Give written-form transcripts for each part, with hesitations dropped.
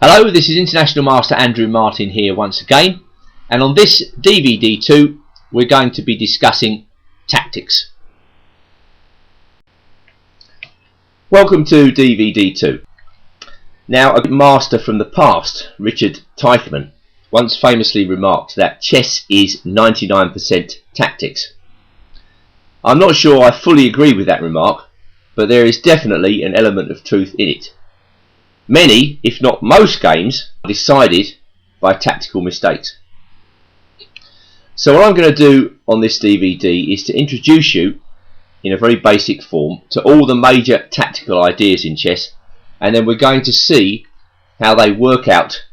Hello, this is International Master Andrew Martin here once again, and on this DVD 2 we're going to be discussing tactics. Welcome to DVD 2. Now, a master from the past, Richard Teichmann, once famously remarked that chess is 99% tactics. I'm not sure I fully agree with that remark, but there is definitely an element of truth in it. Many, if not most games, are decided by tactical mistakes. So what I'm going to do on this DVD is to introduce you in a very basic form to all the major tactical ideas in chess, and then we're going to see how they work out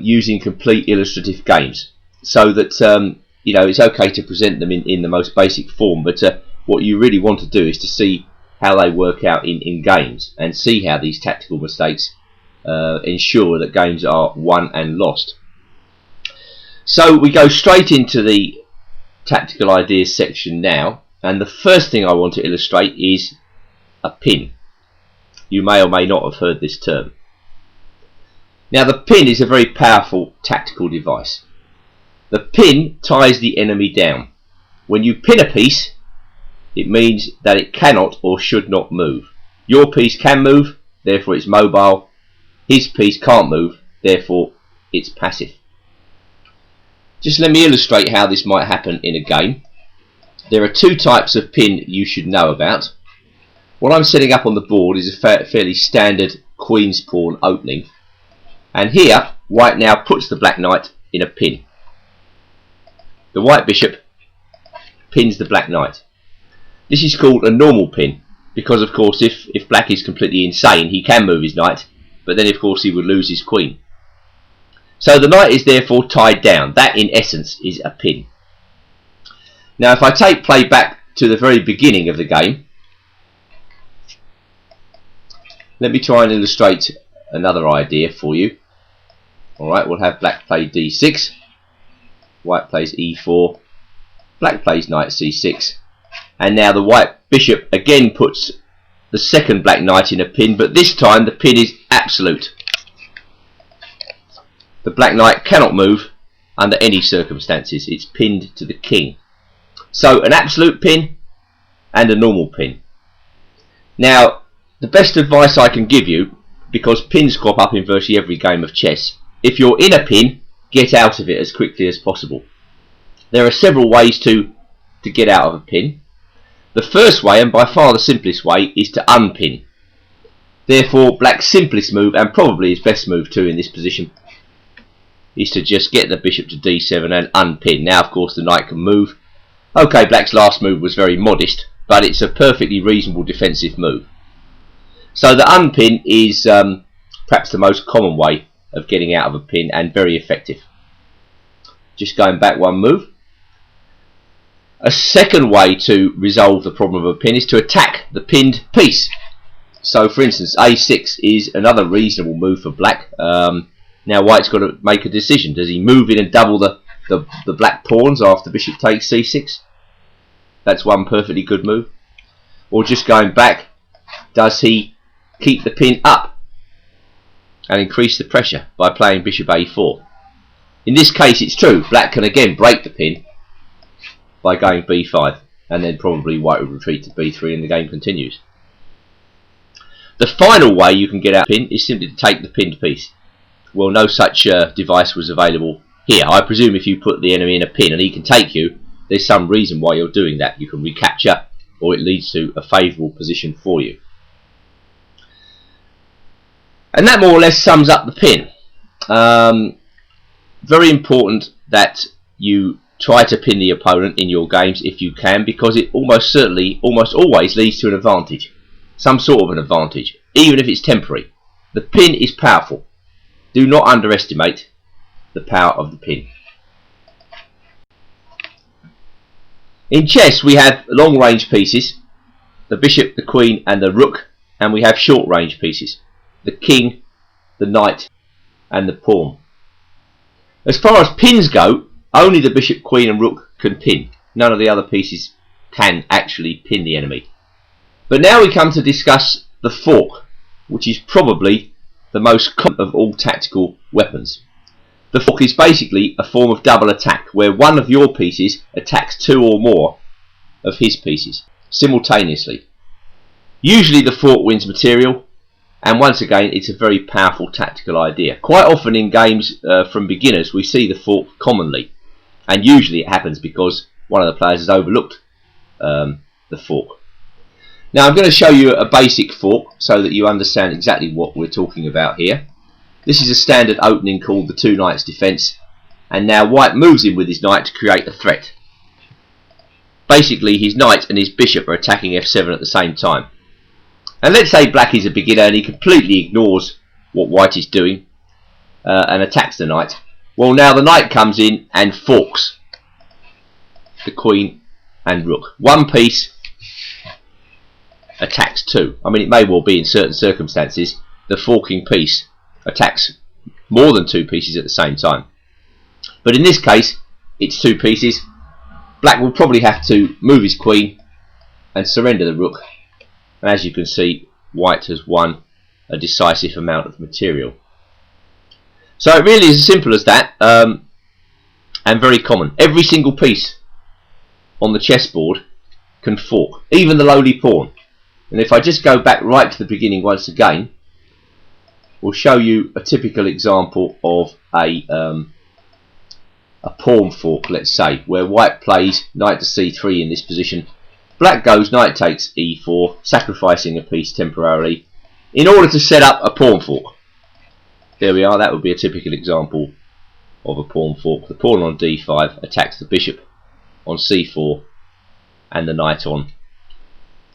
using complete illustrative games, so that it's okay to present them in the most basic form, but what you really want to do is to see how they work out in games and see how these tactical mistakes ensure that games are won and lost. So we go straight into the tactical ideas section now, and the first thing I want to illustrate is a pin. You may or may not have heard this term. Now, the pin is a very powerful tactical device. The pin ties the enemy down. When you pin a piece, it means that it cannot or should not move. Your piece can move, therefore it's mobile. His piece can't move, therefore it's passive. Just let me illustrate how this might happen in a game. There are two types of pin you should know about. What I'm setting up on the board is a fairly standard queen's pawn opening, and here white now puts the black knight in a pin. The white bishop pins the black knight. This is called a normal pin, because of course if black is completely insane, he can move his knight, but then of course he would lose his queen. So the knight is therefore tied down. That in essence is a pin. Now if I play back to the very beginning of the game, let me try and illustrate another idea for you. Alright, we'll have black play d6, white plays e4, black plays knight c6, and now the white bishop again puts the second black knight in a pin, but this time the pin is absolute. The black knight cannot move under any circumstances. It's pinned to the king. So an absolute pin and a normal pin. Now, the best advice I can give you, because pins crop up in virtually every game of chess, if you're in a pin, get out of it as quickly as possible. There are several ways to get out of a pin. The first way, and by far the simplest way, is to unpin. Therefore, black's simplest move, and probably his best move too in this position, is to just get the bishop to d7 and unpin. Now of course the knight can move. Okay, black's last move was very modest, but it's a perfectly reasonable defensive move. So the unpin is perhaps the most common way of getting out of a pin, and very effective. Just going back one move. A second way to resolve the problem of a pin is to attack the pinned piece. So for instance, a6 is another reasonable move for black. Now white's got to make a decision. Does he move in and double the black pawns after bishop takes c6? That's one perfectly good move. Or just going back, does he keep the pin up and increase the pressure by playing bishop a4? In this case it's true, black can again break the pin by going b5, and then probably white will retreat to b3 and the game continues. The final way you can get out of the pin is simply to take the pinned piece. Well, no such device was available here. I presume if you put the enemy in a pin and he can take you, there's some reason why you're doing that. You can recapture, or it leads to a favourable position for you. And that more or less sums up the pin. Very important that you try to pin the opponent in your games if you can, because it almost always leads to an advantage. Some sort of an advantage, even if it's temporary. The pin is powerful. Do not underestimate the power of the pin. In chess we have long range pieces, the bishop, the queen and the rook, and we have short range pieces, the king, the knight and the pawn. As far as pins go, only the bishop, queen and rook can pin. None of the other pieces can actually pin the enemy. But now we come to discuss the fork, which is probably the most common of all tactical weapons. The fork is basically a form of double attack, where one of your pieces attacks two or more of his pieces simultaneously. Usually the fork wins material, and once again it's a very powerful tactical idea. Quite often in games from beginners we see the fork commonly, and usually it happens because one of the players has overlooked the fork. Now I'm going to show you a basic fork so that you understand exactly what we're talking about here. This is a standard opening called the two knights defence, and now white moves in with his knight to create a threat. Basically his knight and his bishop are attacking f7 at the same time. And let's say black is a beginner and he completely ignores what white is doing and attacks the knight. Well, now the knight comes in and forks the queen and rook. One piece attacks two. I mean, it may well be in certain circumstances the forking piece attacks more than two pieces at the same time. But in this case, it's two pieces. Black will probably have to move his queen and surrender the rook. And as you can see, white has won a decisive amount of material. So it really is as simple as that, and very common. Every single piece on the chessboard can fork, even the lowly pawn. And if I just go back right to the beginning once again, we'll show you a typical example of a pawn fork, let's say, where white plays knight to c3 in this position. Black goes knight takes e4, sacrificing a piece temporarily in order to set up a pawn fork. There we are, that would be a typical example of a pawn fork. The pawn on d5 attacks the bishop on c4 and the knight on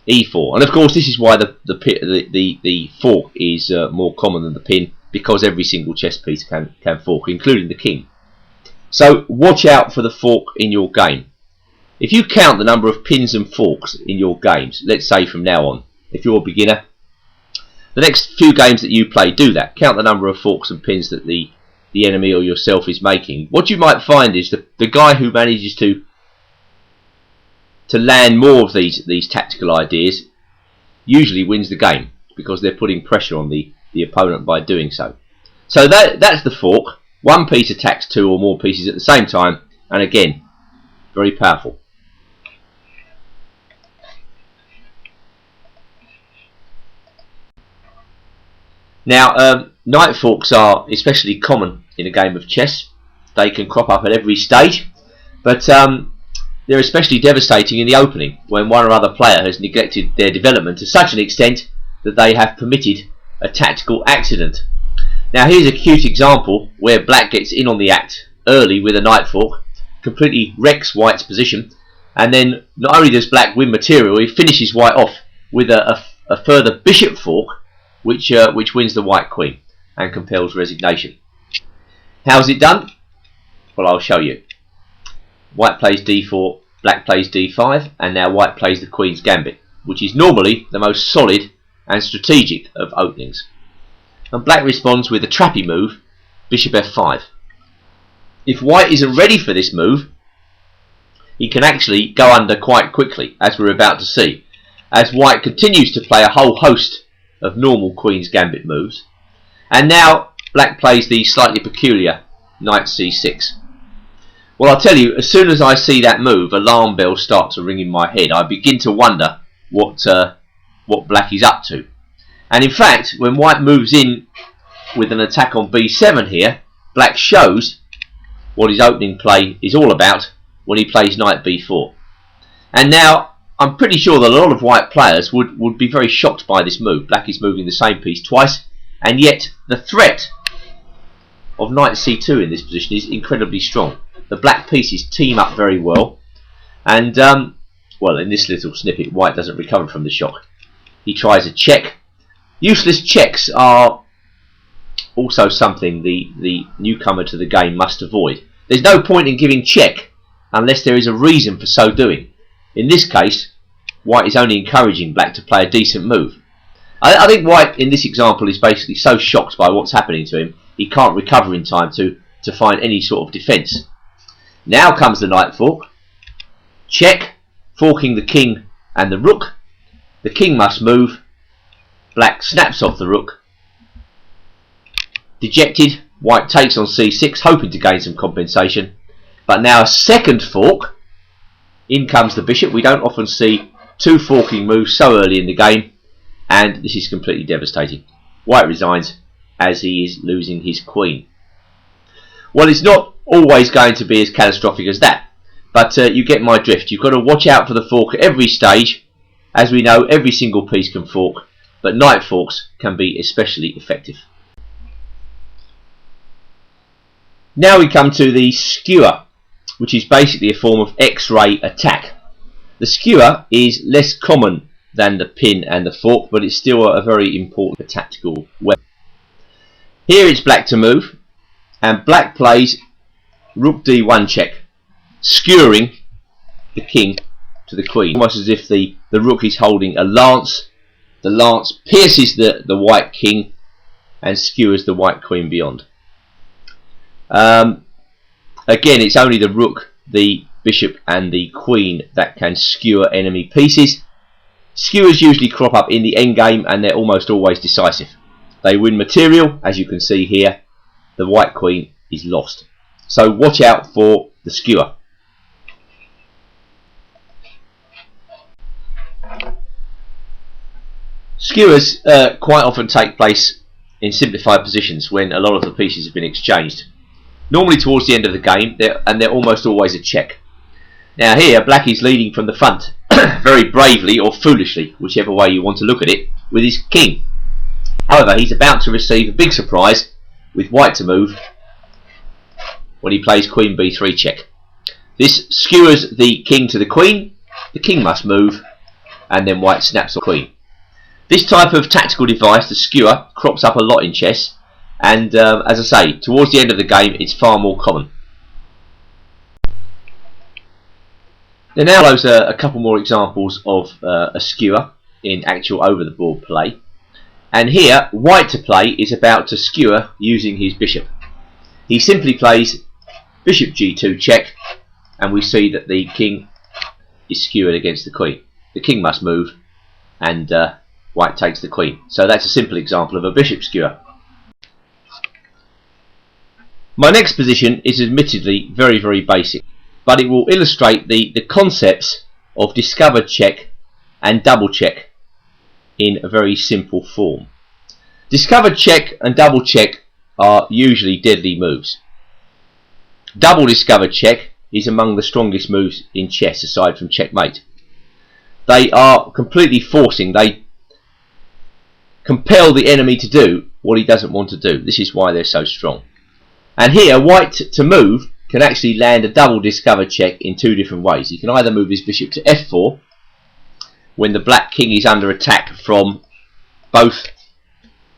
e4. And of course this is why the fork is more common than the pin, because every single chess piece can fork, including the king. So watch out for the fork in your game. If you count the number of pins and forks in your games, let's say from now on, if you're a beginner, the next few games that you play, do that. Count the number of forks and pins that the enemy or yourself is making. What you might find is that the guy who manages to land more of these tactical ideas usually wins the game, because they're putting pressure on the opponent by doing so. So that's the fork. One piece attacks two or more pieces at the same time, and again, very powerful. Now, knight forks are especially common in a game of chess. They can crop up at every stage, but they're especially devastating in the opening, when one or other player has neglected their development to such an extent that they have permitted a tactical accident. Now here's a cute example where black gets in on the act early with a knight fork, completely wrecks white's position, and then not only does black win material, he finishes white off with a further bishop fork, which wins the white queen and compels resignation. How's it done? Well, I'll show you. White plays d4, black plays d5, and now white plays the queen's gambit, which is normally the most solid and strategic of openings. And black responds with a trappy move, bishop f5. If white isn't ready for this move, he can actually go under quite quickly, as we're about to see, as white continues to play a whole host of normal queen's gambit moves. And now black plays the slightly peculiar knight c6. Well, I'll tell you, as soon as I see that move, alarm bells start to ring in my head. I begin to wonder what black is up to. And in fact, when white moves in with an attack on b7 here, black shows what his opening play is all about when he plays knight b4. And now I'm pretty sure that a lot of white players would be very shocked by this move. Black is moving the same piece twice, and yet the threat of knight c2 in this position is incredibly strong. The black pieces team up very well, and well, in this little snippet white doesn't recover from the shock. He tries a check. Useless checks are also something the newcomer to the game must avoid. There's no point in giving check unless there is a reason for so doing. In this case, white is only encouraging black to play a decent move. I think white in this example is basically so shocked by what's happening to him, he can't recover in time to find any sort of defence. Now comes the knight fork. Check, forking the king and the rook. The king must move. Black snaps off the rook Dejected, white takes on c6, hoping to gain some compensation. But now a second fork. In comes the bishop. We don't often see two forking moves so early in the game, and this is completely devastating. White resigns as he is losing his queen. Well, it's not always going to be as catastrophic as that, but you get my drift. You've got to watch out for the fork at every stage. As we know, every single piece can fork, but knight forks can be especially effective. Now we come to the skewer, which is basically a form of X-ray attack. The skewer is less common than the pin and the fork, but it's still a very important tactical weapon. Here it's black to move, and black plays rook d1 check, skewering the king to the queen, almost as if the rook is holding a lance. The lance pierces the white king and skewers the white queen beyond. Again, it's only the rook, the bishop and the queen that can skewer enemy pieces. Skewers usually crop up in the endgame and they're almost always decisive. They win material, as you can see here. The white queen is lost. So watch out for the skewer. Skewers quite often take place in simplified positions when a lot of the pieces have been exchanged. Normally towards the end of the game, they're almost always a check. Now here, black is leading from the front, very bravely or foolishly, whichever way you want to look at it, with his king. However, he's about to receive a big surprise with white to move when he plays queen b3 check. This skewers the king to the queen, the king must move, and then white snaps on queen. This type of tactical device, the skewer, crops up a lot in chess, and as I say, towards the end of the game it's far more common. There now follows a couple more examples of a skewer in actual over the board play, and here white to play is about to skewer using his bishop. He simply plays bishop g2 check, and we see that the king is skewered against the queen. The king must move, and white takes the queen. So that's a simple example of a bishop skewer. My next position is admittedly very, very basic, but it will illustrate the concepts of discovered check and double check in a very simple form. Discovered check and double check are usually deadly moves. Double discovered check is among the strongest moves in chess aside from checkmate. They are completely forcing, they compel the enemy to do what he doesn't want to do. This is why they're so strong. And here, white to move can actually land a double discovered check in two different ways. He can either move his bishop to f4 when the black king is under attack from both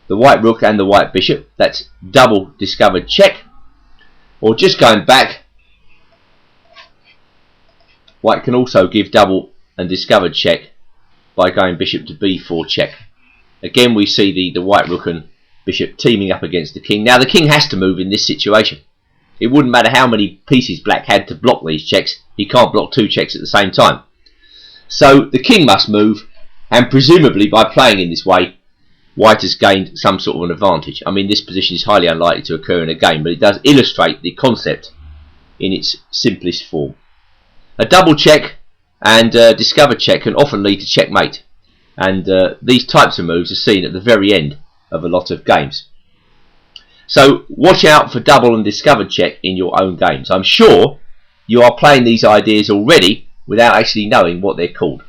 the white rook and the white bishop. That's double discovered check. Or just going back, white can also give double and discovered check by going bishop to b4 check. Again, we see the white rook and bishop teaming up against the king. Now the king has to move in this situation. It wouldn't matter how many pieces black had to block these checks. He can't block two checks at the same time. So the king must move, and presumably by playing in this way, white has gained some sort of an advantage. I mean, this position is highly unlikely to occur in a game, but it does illustrate the concept in its simplest form. A double check and discovered check can often lead to checkmate, and these types of moves are seen at the very end of a lot of games. So watch out for double and discovered check in your own games. I'm sure you are playing these ideas already without actually knowing what they're called.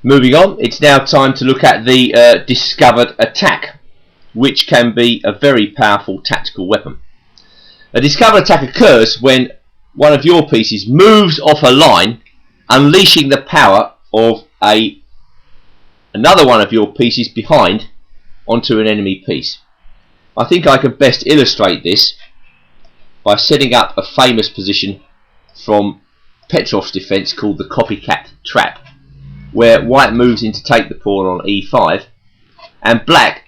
Moving on, it's now time to look at the discovered attack, which can be a very powerful tactical weapon. A discovered attack occurs when one of your pieces moves off a line, unleashing the power of another one of your pieces behind onto an enemy piece. I think I can best illustrate this by setting up a famous position from Petrov's defence called the copycat trap, where white moves in to take the pawn on e5 and black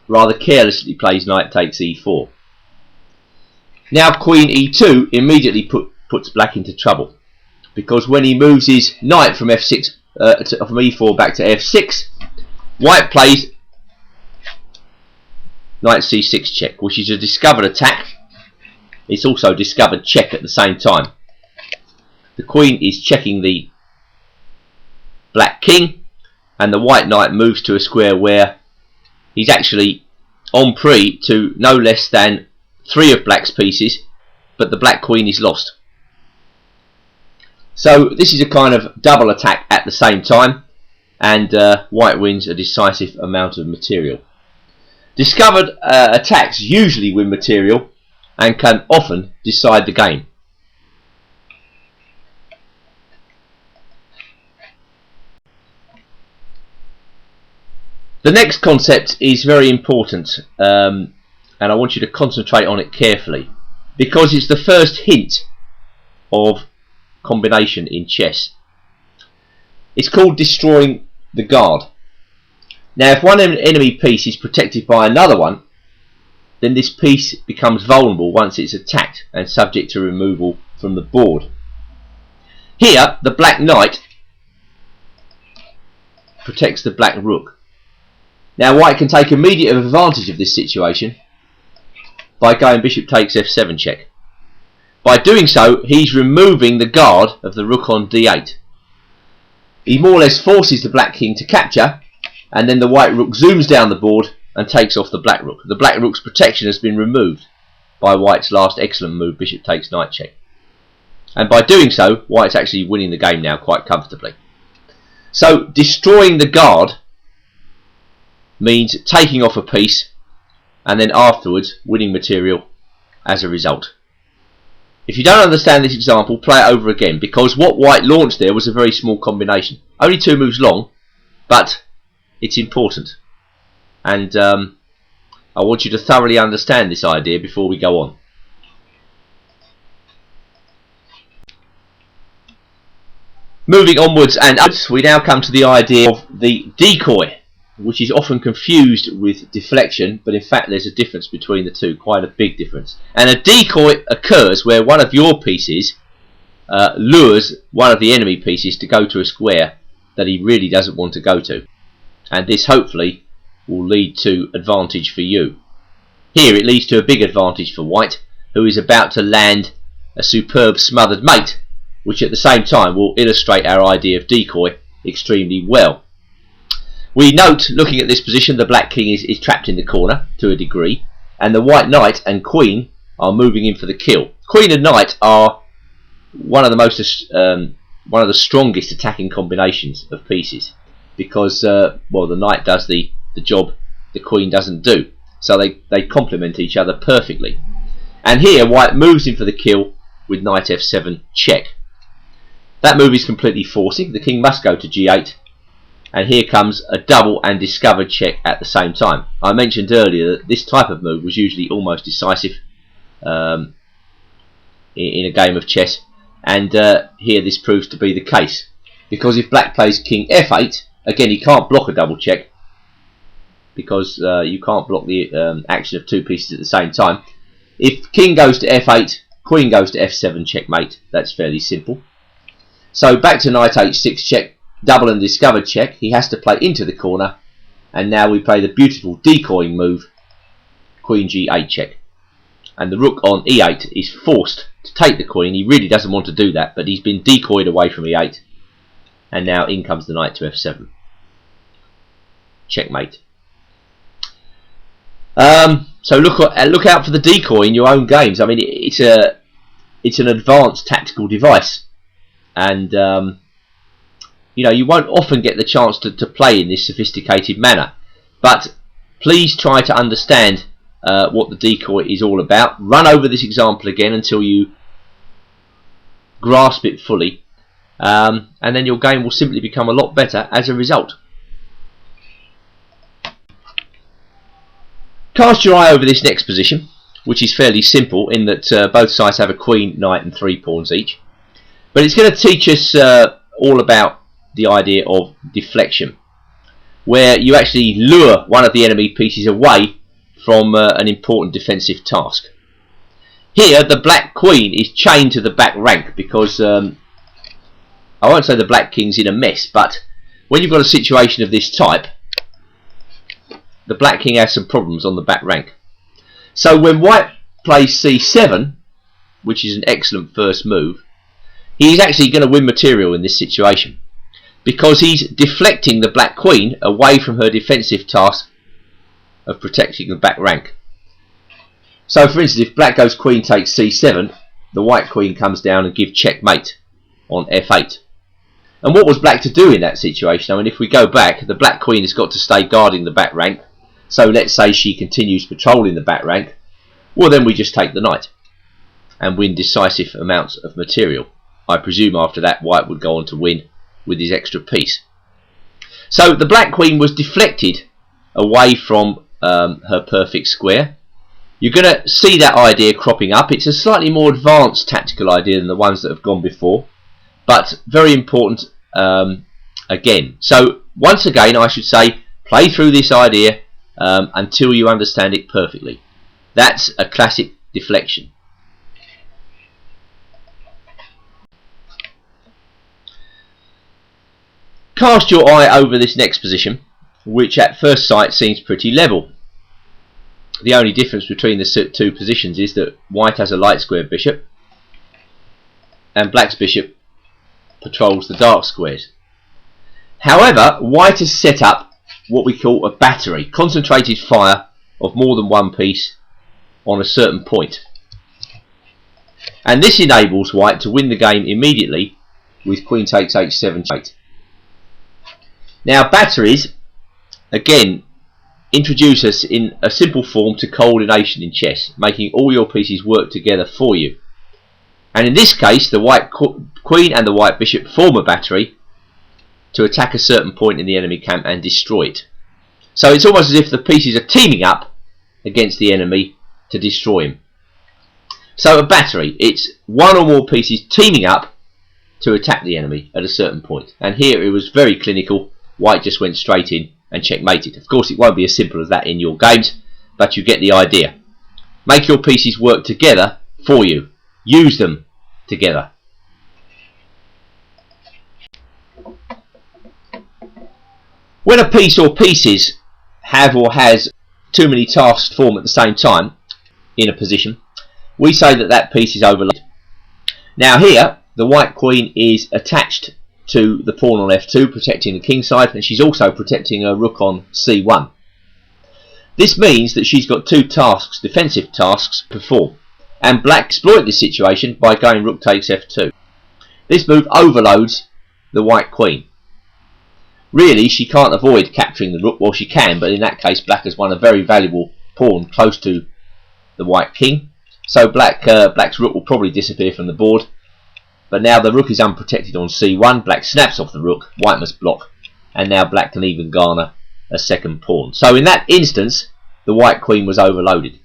rather carelessly plays knight takes e4. Now queen e2 immediately puts black into trouble, because when he moves his knight from f6 from e4 back to f6, White plays knight c6 check, which is a discovered attack. It's also discovered check at the same time. The queen is checking the black king, and the white knight moves to a square where he's actually en prise to no less than 3 of black's pieces, but the black queen is lost. So this is a kind of double attack at the same time, and white wins a decisive amount of material. Discovered attacks usually win material and can often decide the game. The next concept is very important, and I want you to concentrate on it carefully, because it's the first hint of combination in chess. It's called destroying the guard. Now, if one enemy piece is protected by another one, then this piece becomes vulnerable once it's attacked and subject to removal from the board. Here, the black knight protects the black rook. Now, white can take immediate advantage of this situation by going bishop takes f7 check. By doing so, he's removing the guard of the rook on d8. He more or less forces the black king to capture, and then the white rook zooms down the board and takes off the black rook. The black rook's protection has been removed by white's last excellent move, bishop takes knight check. And by doing so, white's actually winning the game now quite comfortably. So, destroying the guard means taking off a piece and then afterwards winning material as a result. If you don't understand this example, play it over again, because what white launched there was a very small combination. Only 2 moves long, but it's important. And I want you to thoroughly understand this idea before we go on. Moving onwards and upwards, we now come to the idea of the decoy, which is often confused with deflection, but in fact there's a difference between the two, quite a big difference. And a decoy occurs where one of your pieces lures one of the enemy pieces to go to a square that he really doesn't want to go to. And this hopefully will lead to advantage for you. Here it leads to a big advantage for white, who is about to land a superb smothered mate, which at the same time will illustrate our idea of decoy extremely well. We note, looking at this position, the black king is trapped in the corner to a degree, and the white knight and queen are moving in for the kill. Queen and knight are one of the strongest attacking combinations of pieces, because well, the knight does the job the queen doesn't do, so they complement each other perfectly. And here white moves in for the kill with knight f7 check. That move is completely forcing. The king must go to g8. And here comes a double and discovered check at the same time. I mentioned earlier that this type of move was usually almost decisive in a game of chess, and here this proves to be the case, because if black plays king f8, again he can't block a double check, because you can't block the action of 2 pieces at the same time. If king goes to f8, queen goes to f7 checkmate. That's fairly simple. So back to knight h6 check. Double and discovered check. He has to play into the corner, and now we play the beautiful decoying move, queen g8 check, and the rook on e8 is forced to take the queen. He really doesn't want to do that, but he's been decoyed away from e8, and now in comes the knight to f7 checkmate. So look out for the decoy in your own games. I mean, it's an advanced tactical device, and you know, you won't often get the chance to play in this sophisticated manner, but please try to understand what the decoy is all about. Run over this example again until you grasp it fully, and then your game will simply become a lot better as a result. Cast your eye over this next position, which is fairly simple in that both sides have a queen, knight and 3 pawns each, but it's going to teach us all about the idea of deflection, where you actually lure one of the enemy pieces away from an important defensive task. Here the black queen is chained to the back rank because I won't say the black king's in a mess, but when you've got a situation of this type, the black king has some problems on the back rank. So when white plays c7, which is an excellent first move, he's actually going to win material in this situation, because he's deflecting the black queen away from her defensive task of protecting the back rank. So for instance, if black goes queen takes c7, the white queen comes down and gives checkmate on f8. And what was black to do in that situation? I mean, if we go back, the black queen has got to stay guarding the back rank. So let's say she continues patrolling the back rank. Well, then we just take the knight and win decisive amounts of material. I presume after that white would go on to win with his extra piece. So the black queen was deflected away from her perfect square. You're going to see that idea cropping up. It's a slightly more advanced tactical idea than the ones that have gone before, but very important again. So once again, I should say, play through this idea until you understand it perfectly. That's a classic deflection. Cast your eye over this next position, which at first sight seems pretty level. The only difference between the two positions is that white has a light square bishop and black's bishop patrols the dark squares. However, white has set up what we call a battery, concentrated fire of more than one piece on a certain point. And this enables white to win the game immediately with queen takes h7 checkmate. Now batteries, again, introduce us in a simple form to coordination in chess, making all your pieces work together for you. And in this case, the white queen and the white bishop form a battery to attack a certain point in the enemy camp and destroy it. So it's almost as if the pieces are teaming up against the enemy to destroy him. So a battery, it's one or more pieces teaming up to attack the enemy at a certain point. And here it was very clinical. White just went straight in and checkmated. Of course, it won't be as simple as that in your games, but you get the idea. Make your pieces work together for you. Use them together. When a piece or pieces have or has too many tasks to form at the same time in a position, we say that that piece is overloaded. Now here, the white queen is attached to the pawn on f2, protecting the king side, and she's also protecting her rook on c1. This means that she's got two tasks, defensive tasks, to perform, and black exploit this situation by going rook takes f2. This move overloads the white queen. Really, she can't avoid capturing the rook. Well, she can, but in that case black has won a very valuable pawn close to the white king. So black's rook will probably disappear from the board. But now the rook is unprotected on c1, black snaps off the rook, white must block, and now black can even garner a second pawn. So in that instance, the white queen was overloaded.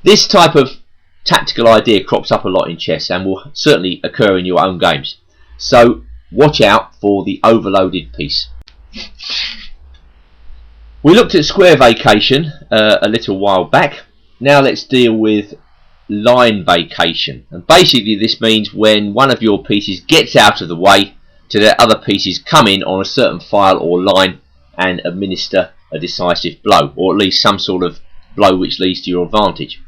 This type of tactical idea crops up a lot in chess and will certainly occur in your own games. So watch out for the overloaded piece. We looked at square vacation a little while back. Now let's deal with line vacation, and basically this means when one of your pieces gets out of the way to let other pieces come in on a certain file or line and administer a decisive blow, or at least some sort of blow which leads to your advantage.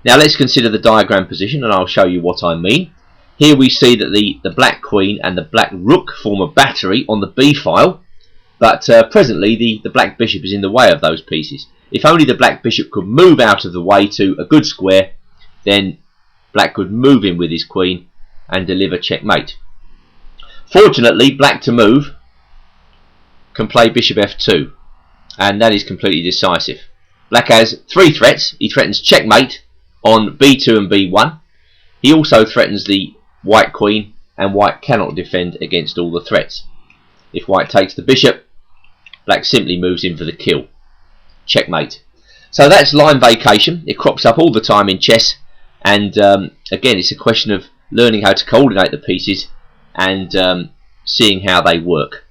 Now let's consider the diagram position, and I'll show you what I mean. Here we see that the black queen and the black rook form a battery on the b file, but presently the black bishop is in the way of those pieces. If only the black bishop could move out of the way to a good square, then black could move in with his queen and deliver checkmate. Fortunately, black to move can play bishop f2, and that is completely decisive. Black has three threats. He threatens checkmate on b2 and b1. He also threatens the white queen, and white cannot defend against all the threats. If white takes the bishop, black simply moves in for the kill. Checkmate. So that's line vacation. It crops up all the time in chess, and again it's a question of learning how to coordinate the pieces and seeing how they work.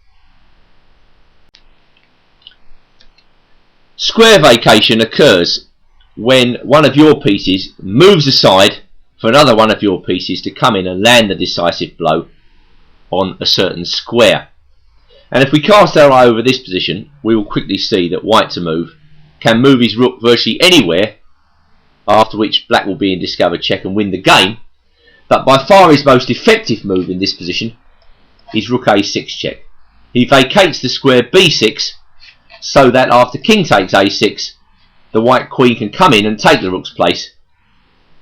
Square vacation occurs when one of your pieces moves aside for another one of your pieces to come in and land the decisive blow on a certain square. And if we cast our eye over this position, we will quickly see that white to move can move his rook virtually anywhere, after which black will be in discovered check and win the game. But by far his most effective move in this position is rook a6 check. He vacates the square b6 so that after king takes a6, the white queen can come in and take the rook's place,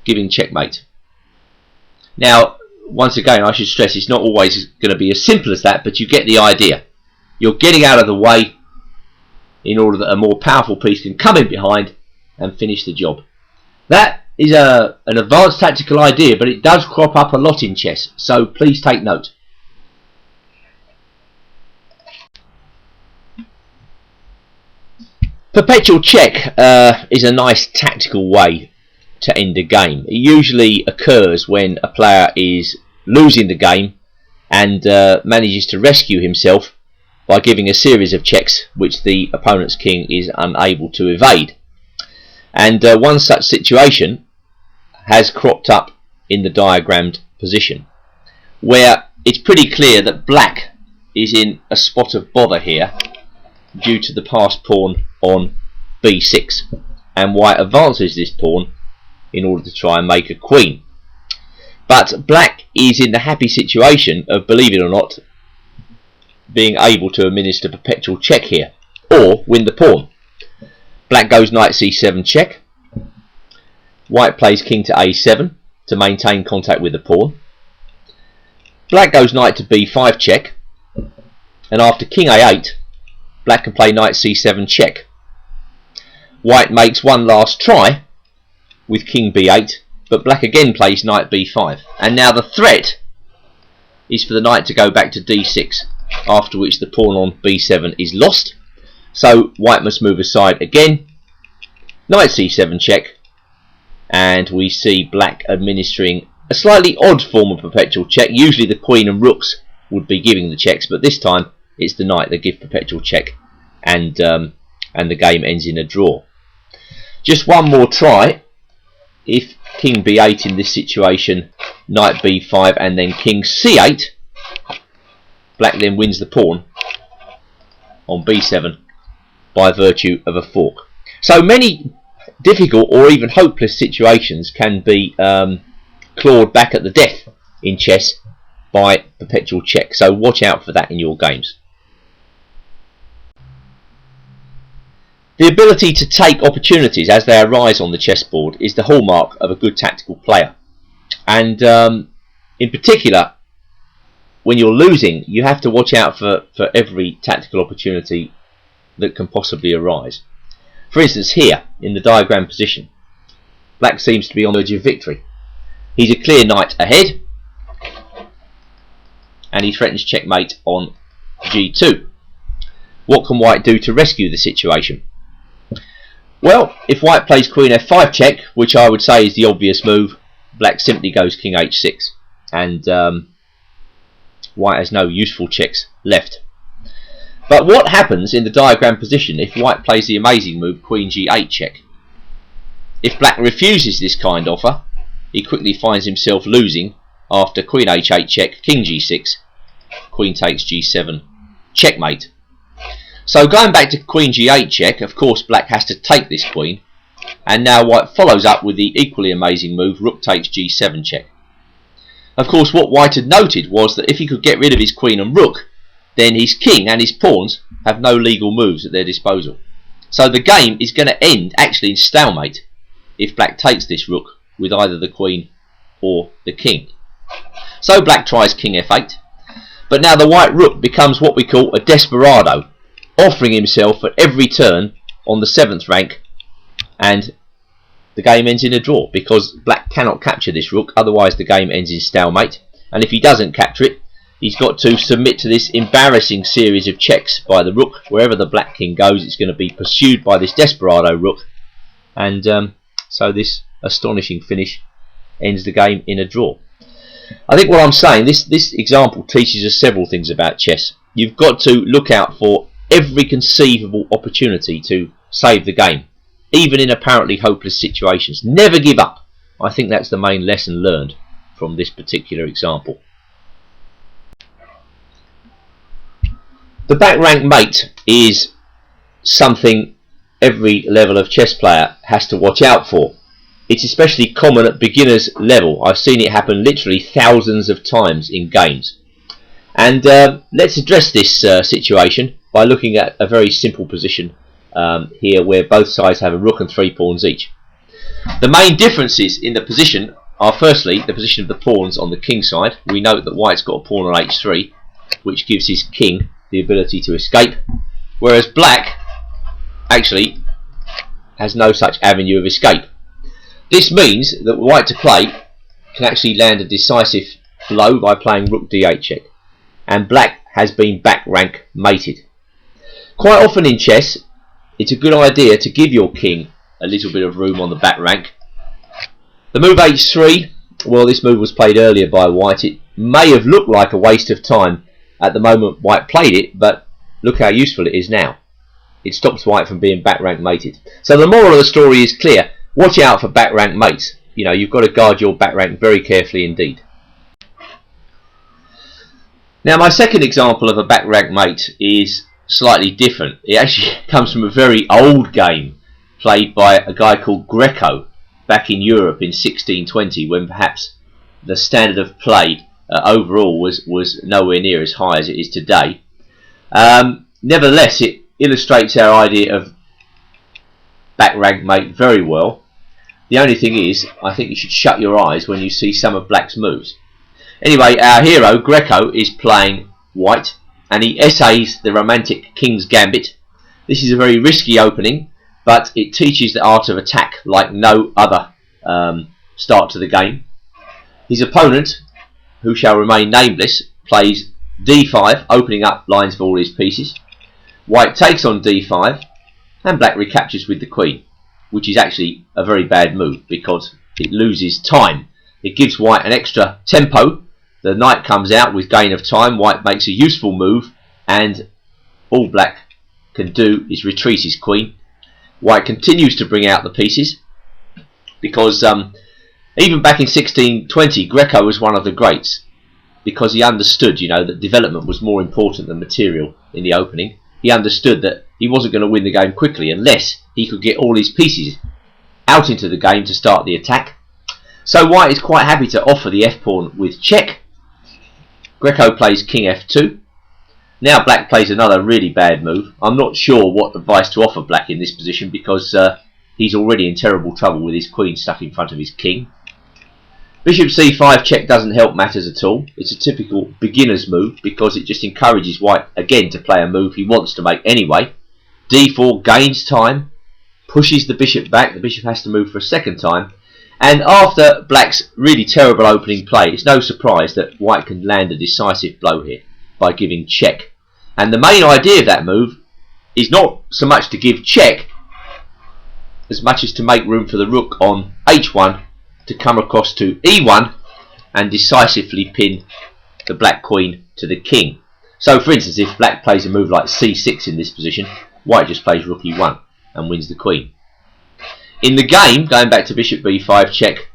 giving checkmate. Now, once again, I should stress it's not always going to be as simple as that, but you get the idea. You're getting out of the way in order that a more powerful piece can come in behind and finish the job. That is an advanced tactical idea, but it does crop up a lot in chess, so please take note. Perpetual check is a nice tactical way to end a game. It usually occurs when a player is losing the game and manages to rescue himself by giving a series of checks which the opponent's king is unable to evade. And one such situation has cropped up in the diagrammed position, where it's pretty clear that black is in a spot of bother here due to the passed pawn on b6, and white advances this pawn in order to try and make a queen. But black is in the happy situation of, believe it or not, being able to administer perpetual check here, or win the pawn. Black goes knight c7 check. White plays king to a7 to maintain contact with the pawn. Black goes knight to b5 check, and after king a8, black can play knight c7 check. White makes one last try with king b8, but black again plays knight b5. And now the threat is for the knight to go back to d6, after which the pawn on b7 is lost. So white must move aside again. Knight c7 check, and we see black administering a slightly odd form of perpetual check. Usually the queen and rooks would be giving the checks, but this time it's the knight that gives perpetual check, and the game ends in a draw. Just one more try. If king b8 in this situation, knight b5 and then king c8, black then wins the pawn on b7 by virtue of a fork. So many difficult or even hopeless situations can be clawed back at the death in chess by perpetual check, so watch out for that in your games. The ability to take opportunities as they arise on the chessboard is the hallmark of a good tactical player, and in particular when you're losing, you have to watch out for every tactical opportunity that can possibly arise. For instance, here in the diagram position, black seems to be on the edge of victory. He's a clear knight ahead, and he threatens checkmate on g2. What can white do to rescue the situation? Well, if white plays queen f5 check, which I would say is the obvious move, black simply goes king h6, and white has no useful checks left. But what happens in the diagram position if white plays the amazing move queen g8 check? If black refuses this kind offer, he quickly finds himself losing after queen h8 check, king g6, queen takes g7, checkmate. So going back to queen g8 check, of course black has to take this queen, and now white follows up with the equally amazing move rook takes g7 check. Of course what white had noted was that if he could get rid of his queen and rook, then his king and his pawns have no legal moves at their disposal. So the game is going to end actually in stalemate if black takes this rook with either the queen or the king. So black tries king f8, but now the white rook becomes what we call a desperado, offering himself at every turn on the 7th rank, and the game ends in a draw because black cannot capture this rook, otherwise the game ends in stalemate. And if he doesn't capture it, he's got to submit to this embarrassing series of checks by the rook. Wherever the black king goes, it's going to be pursued by this desperado rook, and so this astonishing finish ends the game in a draw. I think what I'm saying, this example teaches us several things about chess. You've got to look out for every conceivable opportunity to save the game, even in apparently hopeless situations. Never give up. I think that's the main lesson learned from this particular example. The back rank mate is something every level of chess player has to watch out for. It's especially common at beginners level. I've seen it happen literally thousands of times in games. And let's address this situation by looking at a very simple position here, where both sides have a rook and 3 pawns each. The main differences in the position are, firstly, the position of the pawns on the king side. We note that white's got a pawn on h3, which gives his king the ability to escape, whereas black actually has no such avenue of escape. This means that white to play can actually land a decisive blow by playing rook d8 check, and black has been back rank mated. Quite often in chess, it's a good idea to give your king a little bit of room on the back rank. The move h3, well, this move was played earlier by white. It may have looked like a waste of time at the moment white played it, but look how useful it is now. It stops white from being back rank mated. So the moral of the story is clear. Watch out for back rank mates. You know, you've got to guard your back rank very carefully indeed. Now, my second example of a back rank mate is slightly different. It actually comes from a very old game played by a guy called Greco back in Europe in 1620, when perhaps the standard of play overall was nowhere near as high as it is today. Nevertheless, it illustrates our idea of back rank mate very well. The only thing is, I think you should shut your eyes when you see some of black's moves. Anyway, our hero, Greco, is playing white, and he essays the romantic King's Gambit. This is a very risky opening, but it teaches the art of attack like no other start to the game. His opponent, who shall remain nameless, plays d5, opening up lines for all his pieces. White takes on d5, and black recaptures with the queen, which is actually a very bad move because it loses time. It gives white an extra tempo. The knight comes out with gain of time. White makes a useful move, and all black can do is retreat his queen. White continues to bring out the pieces because even back in 1620, Greco was one of the greats because he understood, you know, that development was more important than material in the opening. He understood that he wasn't going to win the game quickly unless he could get all his pieces out into the game to start the attack. So white is quite happy to offer the f-pawn with check. Greco plays king f2. Now black plays another really bad move. I'm not sure what advice to offer black in this position because he's already in terrible trouble with his queen stuck in front of his king. Bishop c5 check doesn't help matters at all. It's a typical beginner's move because it just encourages white again to play a move he wants to make anyway. d4 gains time, pushes the bishop back. The bishop has to move for a second time. And after black's really terrible opening play, it's no surprise that white can land a decisive blow here by giving check. And the main idea of that move is not so much to give check as much as to make room for the rook on h1 to come across to e1 and decisively pin the black queen to the king. So for instance, if black plays a move like c6 in this position, white just plays rook e1 and wins the queen. In the game, going back to bishop b5 check,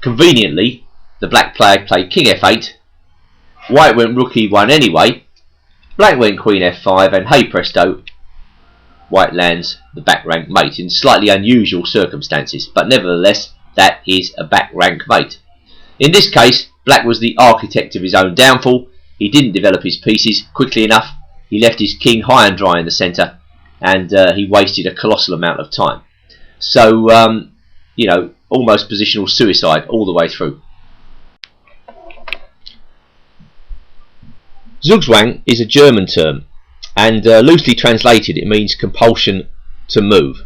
conveniently the black player played king f8, white went rook e1 anyway, black went queen f5, and hey presto, white lands the back rank mate in slightly unusual circumstances, but nevertheless that is a back rank mate. In this case, black was the architect of his own downfall. He didn't develop his pieces quickly enough. He left his king high and dry in the centre, and he wasted a colossal amount of time. So, you know, almost positional suicide all the way through. Zugzwang is a German term, and loosely translated it means compulsion to move.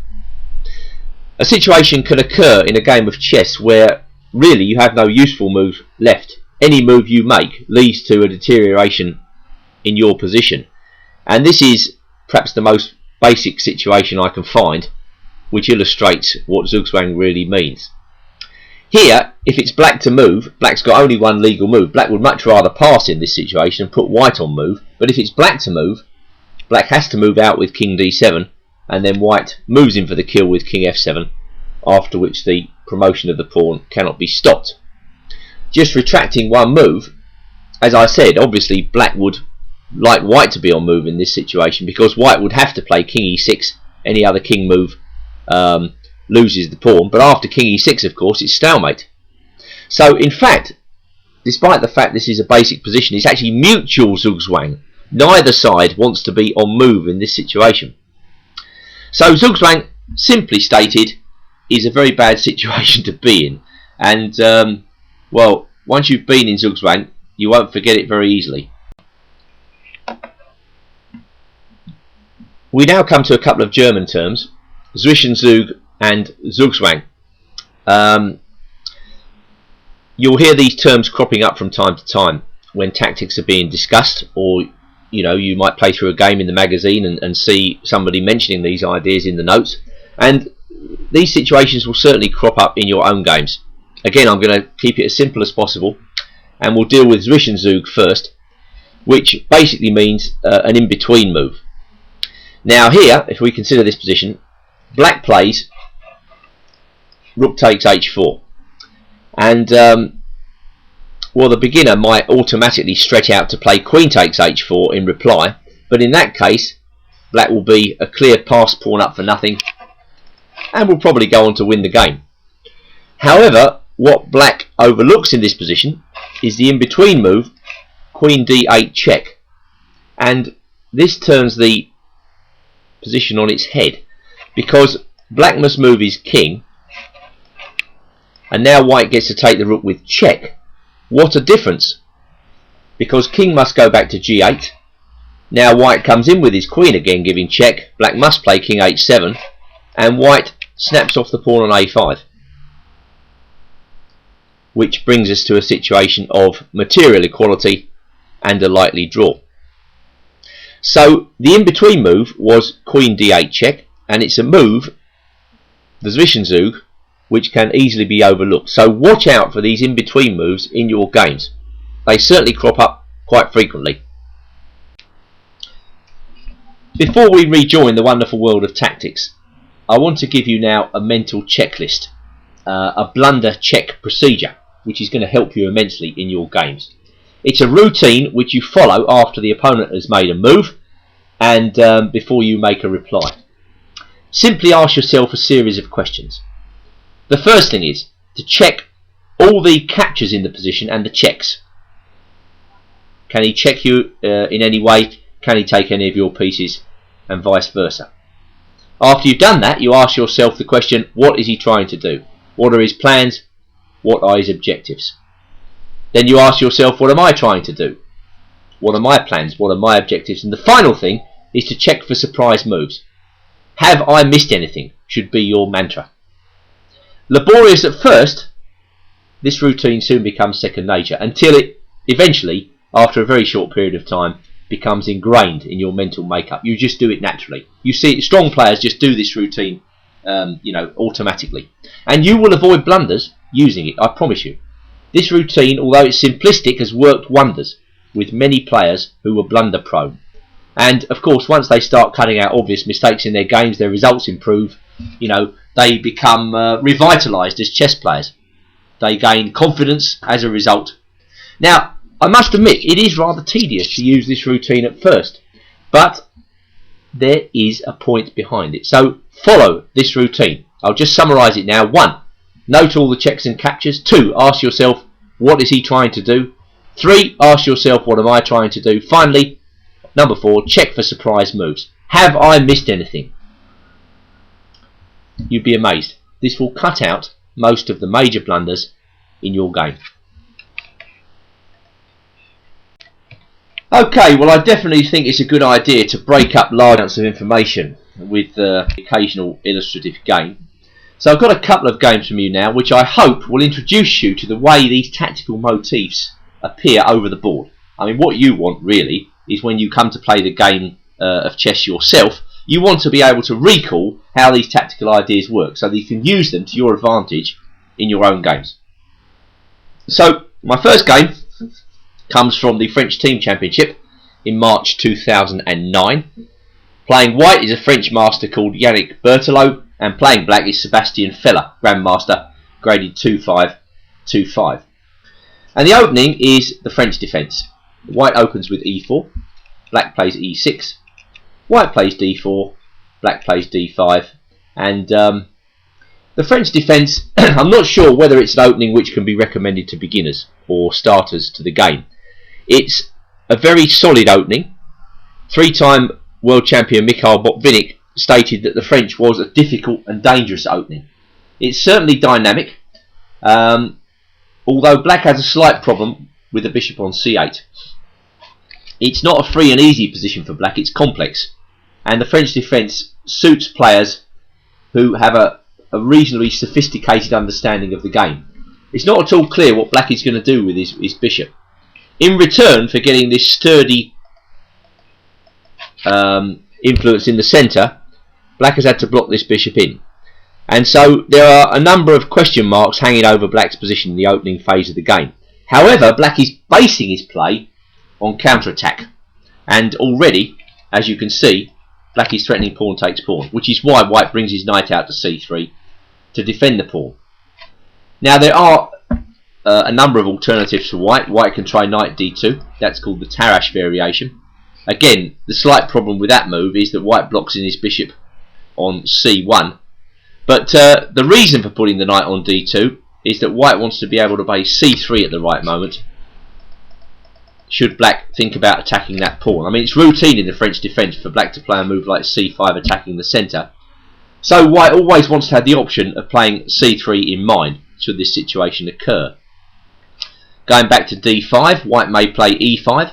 A situation can occur in a game of chess where really you have no useful move left. Any move you make leads to a deterioration in your position, and this is perhaps the most basic situation I can find which illustrates what Zugzwang really means. Here, if it's black to move, black's got only one legal move. Black would much rather pass in this situation and put white on move, but if it's black to move, black has to move out with king d7, and then white moves in for the kill with king f7, after which the promotion of the pawn cannot be stopped. Just retracting one move, as I said, obviously black would like white to be on move in this situation, because white would have to play king e6. Any other king move loses the pawn, but after king e6, of course, it's stalemate. So in fact, despite the fact this is a basic position, it's actually mutual Zugzwang. Neither side wants to be on move in this situation. So Zugzwang, simply stated, is a very bad situation to be in. And, well, once you've been in Zugzwang, you won't forget it very easily. We now come to a couple of German terms, Zwischenzug and Zugzwang. You'll hear these terms cropping up from time to time when tactics are being discussed, or you might play through a game in the magazine and see somebody mentioning these ideas in the notes, and these situations will certainly crop up in your own games. Again, I'm going to keep it as simple as possible, and we'll deal with Zwischenzug first, which basically means an in-between move. Now here, if we consider this position, black plays rook takes h4, and well, the beginner might automatically stretch out to play queen takes h4 in reply, but in that case black will be a clear pass pawn up for nothing and will probably go on to win the game. However, what black overlooks in this position is the in-between move, queen d8 check, and this turns the position on its head, because black must move his king, and now white gets to take the rook with check. What a difference, because king must go back to g8. Now white comes in with his queen again giving check, black must play king h7, and white snaps off the pawn on a5, which brings us to a situation of material equality and a likely draw. So the in-between move was queen d8 check, and it's a move, the Zwischenzug, which can easily be overlooked. So watch out for these in-between moves in your games. They certainly crop up quite frequently. Before we rejoin the wonderful world of tactics, I want to give you now a mental checklist, a blunder check procedure, which is going to help you immensely in your games. It's a routine which you follow after the opponent has made a move and before you make a reply. Simply ask yourself a series of questions. The first thing is to check all the captures in the position and the checks. Can he check you in any way? Can he take any of your pieces? And vice versa. After you've done that, you ask yourself the question, what is he trying to do? What are his plans? What are his objectives? Then you ask yourself, what am I trying to do? What are my plans? What are my objectives? And the final thing is to check for surprise moves. Have I missed anything? Should be your mantra. Laborious at first, this routine soon becomes second nature, until it eventually, after a very short period of time, becomes ingrained in your mental makeup. You just do it naturally. You see, strong players just do this routine automatically, and you will avoid blunders using it, I promise you. This routine, although it's simplistic, has worked wonders with many players who were blunder prone. And of course, once they start cutting out obvious mistakes in their games, their results improve. They become revitalised as chess players. They gain confidence as a result. Now, I must admit, it is rather tedious to use this routine at first, but there is a point behind it. So follow this routine. I'll just summarise it now. 1. Note all the checks and captures. 2. Ask yourself, what is he trying to do? 3. Ask yourself, what am I trying to do? Finally, number 4, check for surprise moves. Have I missed anything? You'd be amazed. This will cut out most of the major blunders in your game. Okay, well, I definitely think it's a good idea to break up large amounts of information with the occasional illustrative game. So I've got a couple of games from you now, which I hope will introduce you to the way these tactical motifs appear over the board. I mean, what you want really is when you come to play the game of chess yourself, you want to be able to recall how these tactical ideas work so that you can use them to your advantage in your own games. So my first game comes from the French Team Championship in March 2009. Playing white is a French master called Yannick Berthelot, and playing black is Sebastian Feller, Grandmaster, graded 2-5-2-5. And the opening is the French defence. White opens with e4, black plays e6, white plays d4, black plays d5, and the French defence, I'm not sure whether it's an opening which can be recommended to beginners or starters to the game. It's a very solid opening. Three-time world champion Mikhail Botvinnik stated that the French was a difficult and dangerous opening. It's certainly dynamic, although black has a slight problem with the bishop on c8. It's not a free and easy position for black, it's complex, and the French defence suits players who have a reasonably sophisticated understanding of the game. It's not at all clear what black is going to do with his bishop. In return for getting this sturdy influence in the centre, black has had to block this bishop in. And so there are a number of question marks hanging over black's position in the opening phase of the game. However, black is basing his play on counter-attack. And already, as you can see, black is threatening pawn takes pawn, which is why white brings his knight out to c3 to defend the pawn. Now there are a number of alternatives for white. White can try knight d2, that's called the Tarrasch variation. Again, the slight problem with that move is that white blocks in his bishop on c1. But the reason for putting the knight on d2 is that white wants to be able to play c3 at the right moment, should black think about attacking that pawn. I mean, it's routine in the French defence for black to play a move like c5 attacking the centre. So white always wants to have the option of playing c3 in mind, should this situation occur. Going back to d5, white may play e5.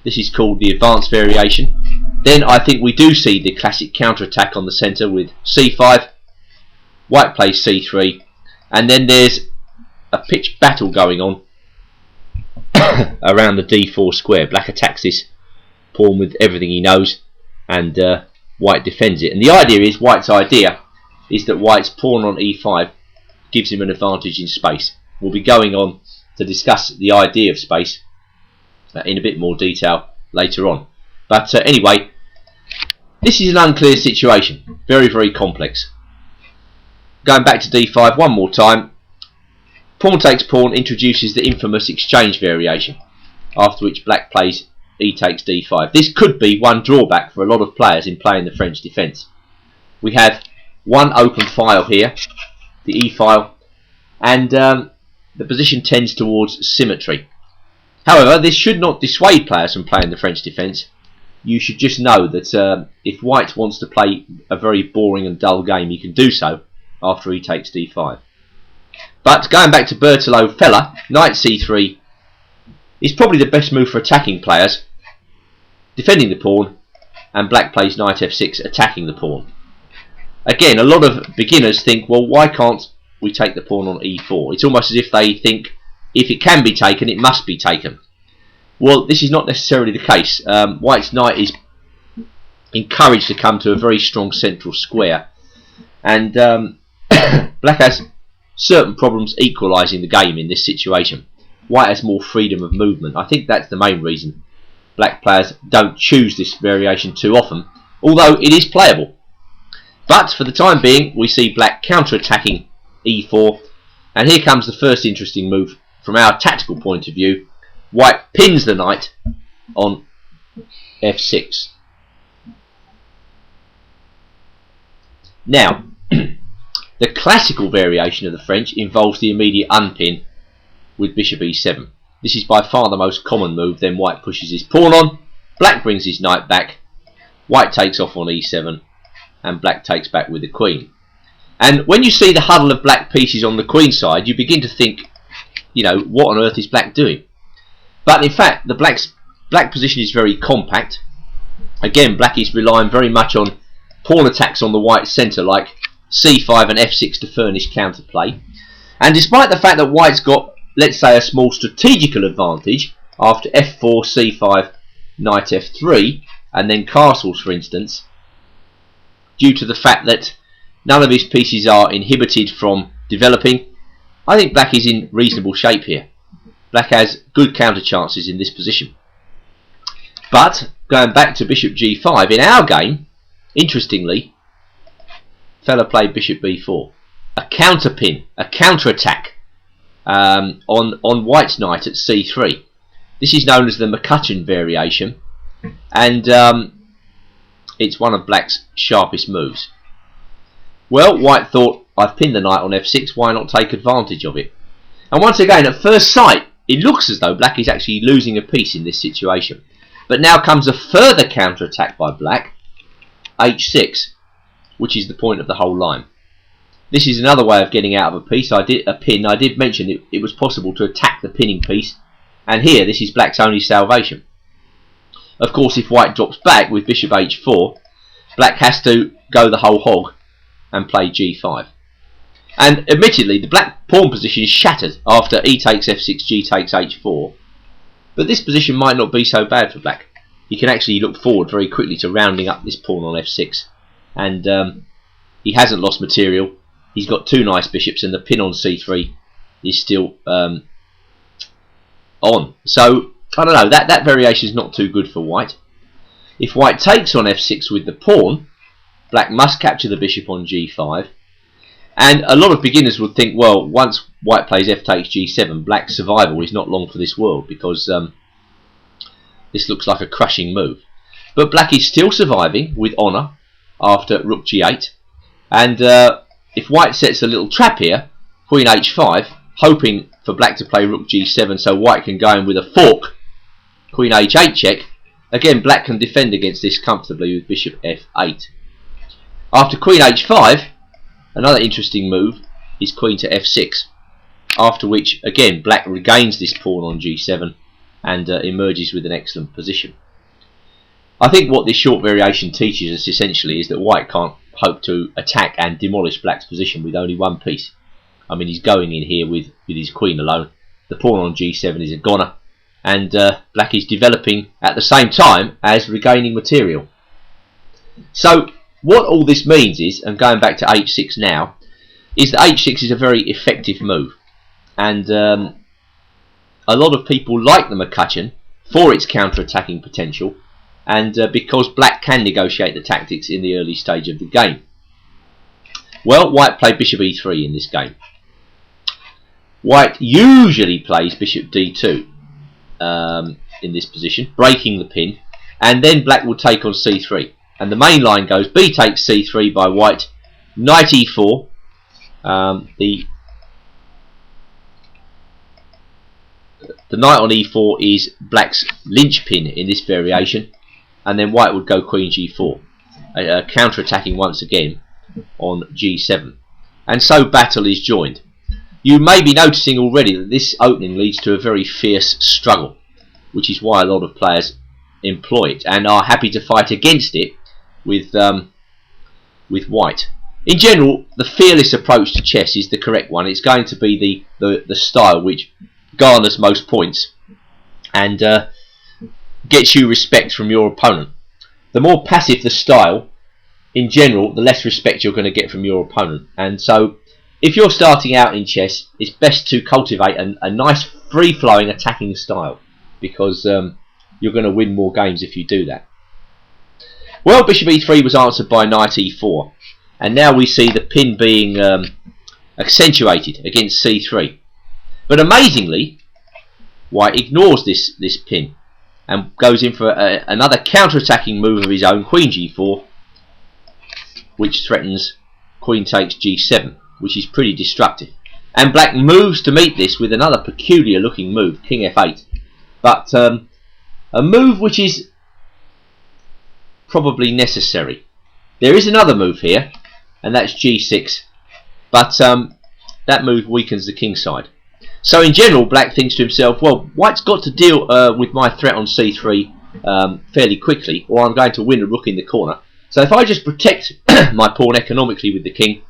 This is called the advanced variation. Then I think we do see the classic counter-attack on the centre with c5, white plays c3, and then there's a pitched battle going on around the d4 square. Black attacks this pawn with everything he knows, and white defends it. And the idea is, white's idea is that white's pawn on e5 gives him an advantage in space. We'll be going on to discuss the idea of space in a bit more detail later on. But anyway, this is an unclear situation, very, very complex. Going back to d5 one more time, pawn takes pawn introduces the infamous exchange variation, after which black plays e takes d5. This could be one drawback for a lot of players in playing the French defence. We have one open file here, the e file, and the position tends towards symmetry. However, this should not dissuade players from playing the French defence. You should just know that if white wants to play a very boring and dull game, he can do so after e takes d5. But going back to Berthelot Feller, knight c3 is probably the best move for attacking players, defending the pawn, and black plays knight f6 attacking the pawn. Again, a lot of beginners think, well, why can't we take the pawn on e4? It's almost as if they think if it can be taken, it must be taken. Well, this is not necessarily the case. White's knight is encouraged to come to a very strong central square, and black has certain problems equalising the game in this situation. White has more freedom of movement. I think that's the main reason black players don't choose this variation too often, although it is playable. But for the time being, we see black counter-attacking e4, and here comes the first interesting move from our tactical point of view. White pins the knight on f6. Now, the classical variation of the French involves the immediate unpin with bishop e7. This is by far the most common move. Then white pushes his pawn on, black brings his knight back, white takes off on e7, and black takes back with the queen. And when you see the huddle of black pieces on the queen side, you begin to think, you know, what on earth is black doing? But in fact, the black position is very compact. Again, black is relying very much on pawn attacks on the white centre, like c5 and f6 to furnish counterplay. And despite the fact that white's got, let's say, a small strategical advantage after f4, c5, knight f3, and then castles, for instance, due to the fact that none of his pieces are inhibited from developing, I think black is in reasonable shape here. Black has good counter chances in this position. But going back to bishop g5, in our game, interestingly, Feller played bishop b4, a counter pin, a counter attack on white's knight at c3. This is known as the McCutcheon variation, and it's one of black's sharpest moves. Well, white thought, I've pinned the knight on f6, why not take advantage of it? And once again, at first sight, it looks as though black is actually losing a piece in this situation. But now comes a further counter-attack by black, h6, which is the point of the whole line. This is another way of getting out of a piece. I did mention it was possible to attack the pinning piece, and here this is black's only salvation. Of course, if white drops back with bishop h4, black has to go the whole hog and play g5. And admittedly, the black pawn position is shattered after e takes f6, g takes h4. But this position might not be so bad for black. He can actually look forward very quickly to rounding up this pawn on f6. And he hasn't lost material. He's got two nice bishops, and the pin on c3 is still on. So, I don't know, that variation is not too good for white. If white takes on f6 with the pawn, black must capture the bishop on g5. And a lot of beginners would think, well, once white plays f takes g7, black's survival is not long for this world, because this looks like a crushing move. But black is still surviving with honour after rook g8. And if white sets a little trap here, queen h5, hoping for black to play rook g7 so white can go in with a fork, queen h8 check, again black can defend against this comfortably with bishop f8. After queen h5, another interesting move is queen to f6, after which again black regains this pawn on g7 and emerges with an excellent position. I think what this short variation teaches us essentially is that white can't hope to attack and demolish black's position with only one piece. I mean, he's going in here with his queen alone. The pawn on g7 is a goner, and black is developing at the same time as regaining material. So what all this means is, and going back to h6 now, is that h6 is a very effective move, and a lot of people like the McCutcheon for its counter-attacking potential, and because black can negotiate the tactics in the early stage of the game. Well, white played bishop e3 in this game. White usually plays bishop d2 in this position, breaking the pin, and then black will take on c3. And the main line goes b takes c3 by white, knight e4. The knight on e4 is black's linchpin in this variation, and then white would go queen g4, counter-attacking once again on g7. And so battle is joined. You may be noticing already that this opening leads to a very fierce struggle, which is why a lot of players employ it and are happy to fight against it with white. In general, the fearless approach to chess is the correct one. It's going to be the style which garners most points and gets you respect from your opponent. The more passive the style, in general, the less respect you're going to get from your opponent. And so, if you're starting out in chess, it's best to cultivate a nice free-flowing attacking style, because you're going to win more games if you do that. Well, bishop e3 was answered by knight e4, and now we see the pin being accentuated against c3. But amazingly, white ignores this pin and goes in for another counter-attacking move of his own, queen g4, which threatens queen takes g7, which is pretty destructive. And black moves to meet this with another peculiar looking move, king f8. But a move which is probably necessary. There is another move here, and that's g6, but that move weakens the king side. So in general, black thinks to himself, well, white's got to deal with my threat on c3 fairly quickly, or I'm going to win a rook in the corner. So if I just protect my pawn economically with the king,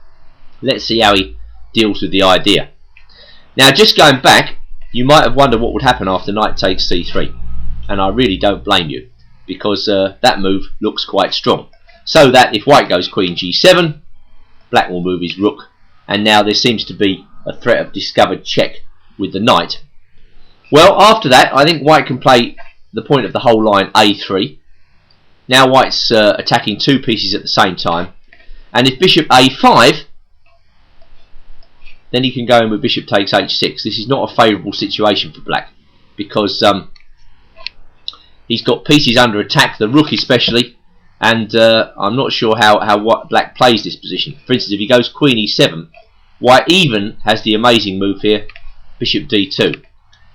let's see how he deals with the idea. Now, just going back, you might have wondered what would happen after knight takes c3, and I really don't blame you, because that move looks quite strong. So that if white goes queen g7, black will move his rook, and now there seems to be a threat of discovered check with the knight. Well, after that, I think white can play the point of the whole line, a3. Now white's attacking two pieces at the same time, and if bishop a5, then he can go in with bishop takes h6. This is not a favourable situation for black, because He's got pieces under attack, the rook especially, and I'm not sure how black plays this position. For instance, if he goes queen e7, white even has the amazing move here, bishop d2.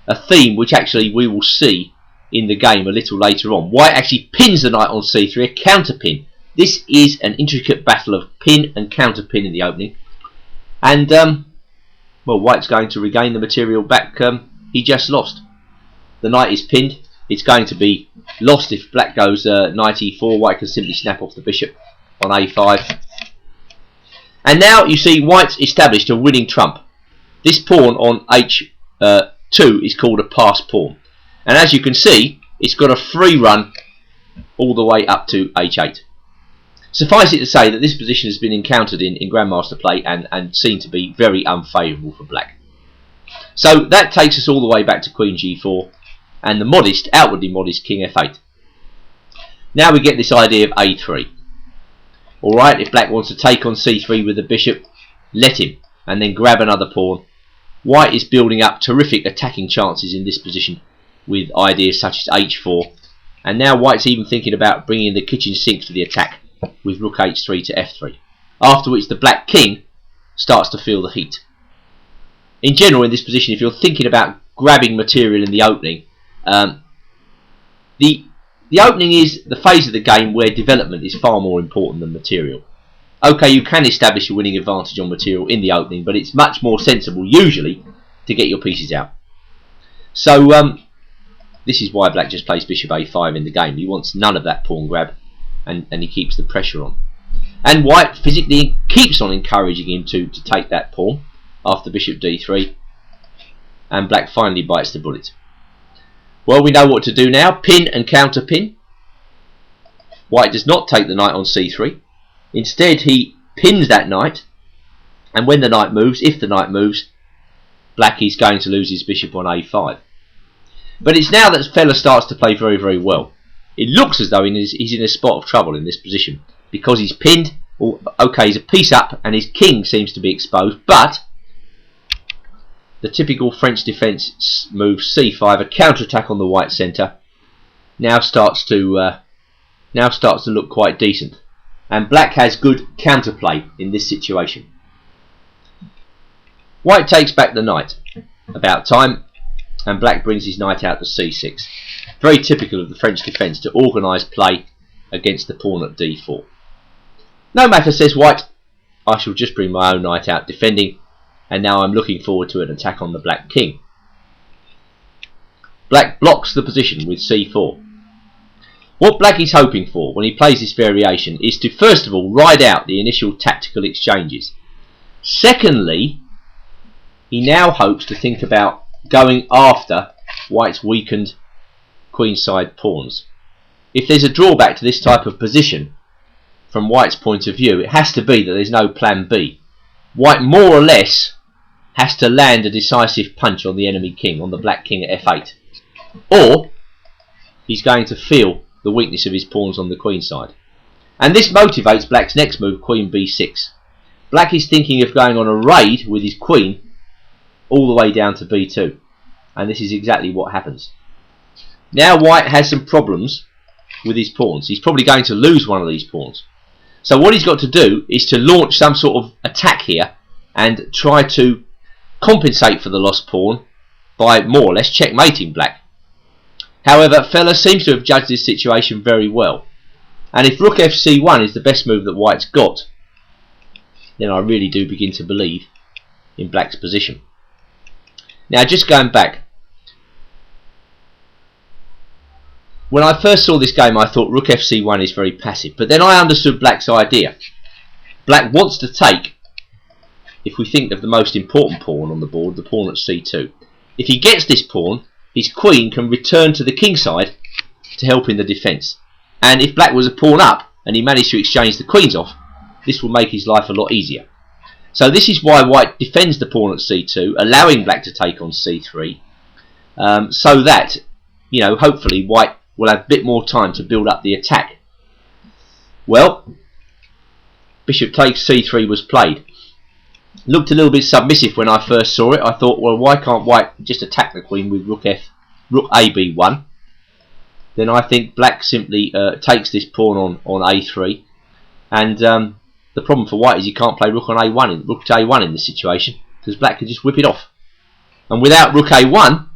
A theme which actually we will see in the game a little later on. White actually pins the knight on c3, a counter pin. This is an intricate battle of pin and counter pin in the opening. And, well, white's going to regain the material back he just lost. The knight is pinned. It's going to be lost if black goes knight e4. White can simply snap off the bishop on a5. And now you see white's established a winning trump. This pawn on h2 is called a pass pawn. And as you can see, it's got a free run all the way up to h8. Suffice it to say that this position has been encountered in Grandmaster play and seen to be very unfavourable for black. So that takes us all the way back to queen g4 and the modest, outwardly modest king f8. Now we get this idea of a3. Alright, if black wants to take on c3 with the bishop, let him, and then grab another pawn. White is building up terrific attacking chances in this position with ideas such as h4, and now white's even thinking about bringing the kitchen sink to the attack with rook h3 to f3, after which the black king starts to feel the heat. In general, in this position, if you're thinking about grabbing material in the opening, the opening is the phase of the game where development is far more important than material. Okay, you can establish a winning advantage on material in the opening, but it's much more sensible, usually, to get your pieces out. So, this is why black just plays bishop a5 in the game. He wants none of that pawn grab, and he keeps the pressure on. And white physically keeps on encouraging him to take that pawn after bishop d3, and black finally bites the bullet. Well, we know what to do now. Pin and counter pin. White does not take the knight on c3. Instead, he pins that knight, and when the knight moves, if the knight moves, black is going to lose his bishop on a5. But it's now that Feller starts to play very, very well. It looks as though he's in a spot of trouble in this position, because he's pinned. Okay, he's a piece up, and his king seems to be exposed, but the typical French defence move c5, a counter-attack on the white centre, now starts to look quite decent, and black has good counterplay in this situation. White takes back the knight, about time, and black brings his knight out to c6. Very typical of the French defence to organise play against the pawn at d4. No matter, says white, I shall just bring my own knight out defending, and now I'm looking forward to an attack on the black king. Black blocks the position with c4. What black is hoping for when he plays this variation is to first of all ride out the initial tactical exchanges. Secondly, he now hopes to think about going after white's weakened queenside pawns. If there's a drawback to this type of position from white's point of view, it has to be that there's no plan B. White more or less has to land a decisive punch on the enemy king, on the black king at f8, or he's going to feel the weakness of his pawns on the queen side. And this motivates black's next move, queen b6. Black is thinking of going on a raid with his queen all the way down to b2, and this is exactly what happens. Now white has some problems with his pawns. He's probably going to lose one of these pawns. So what he's got to do is to launch some sort of attack here and try to compensate for the lost pawn by more or less checkmating black. However, Feller seems to have judged this situation very well, and if rook fc1 is the best move that white's got, then I really do begin to believe in black's position. Now, just going back, when I first saw this game I thought rook fc1 is very passive, but then I understood black's idea. Black wants to take, if we think of the most important pawn on the board, the pawn at c2. If he gets this pawn, his queen can return to the king side to help in the defence. And if black was a pawn up and he managed to exchange the queens off, this will make his life a lot easier. So this is why white defends the pawn at c2, allowing black to take on c3, so that, you know, hopefully white will have a bit more time to build up the attack. Well, bishop takes c3 was played. Looked a little bit submissive when I first saw it. I thought, well, why can't white just attack the queen with rook ab1? then I think black simply takes this pawn on a3, and the problem for white is he can't play rook on a1, rook to a1 in this situation, because black can just whip it off. And without rook a1,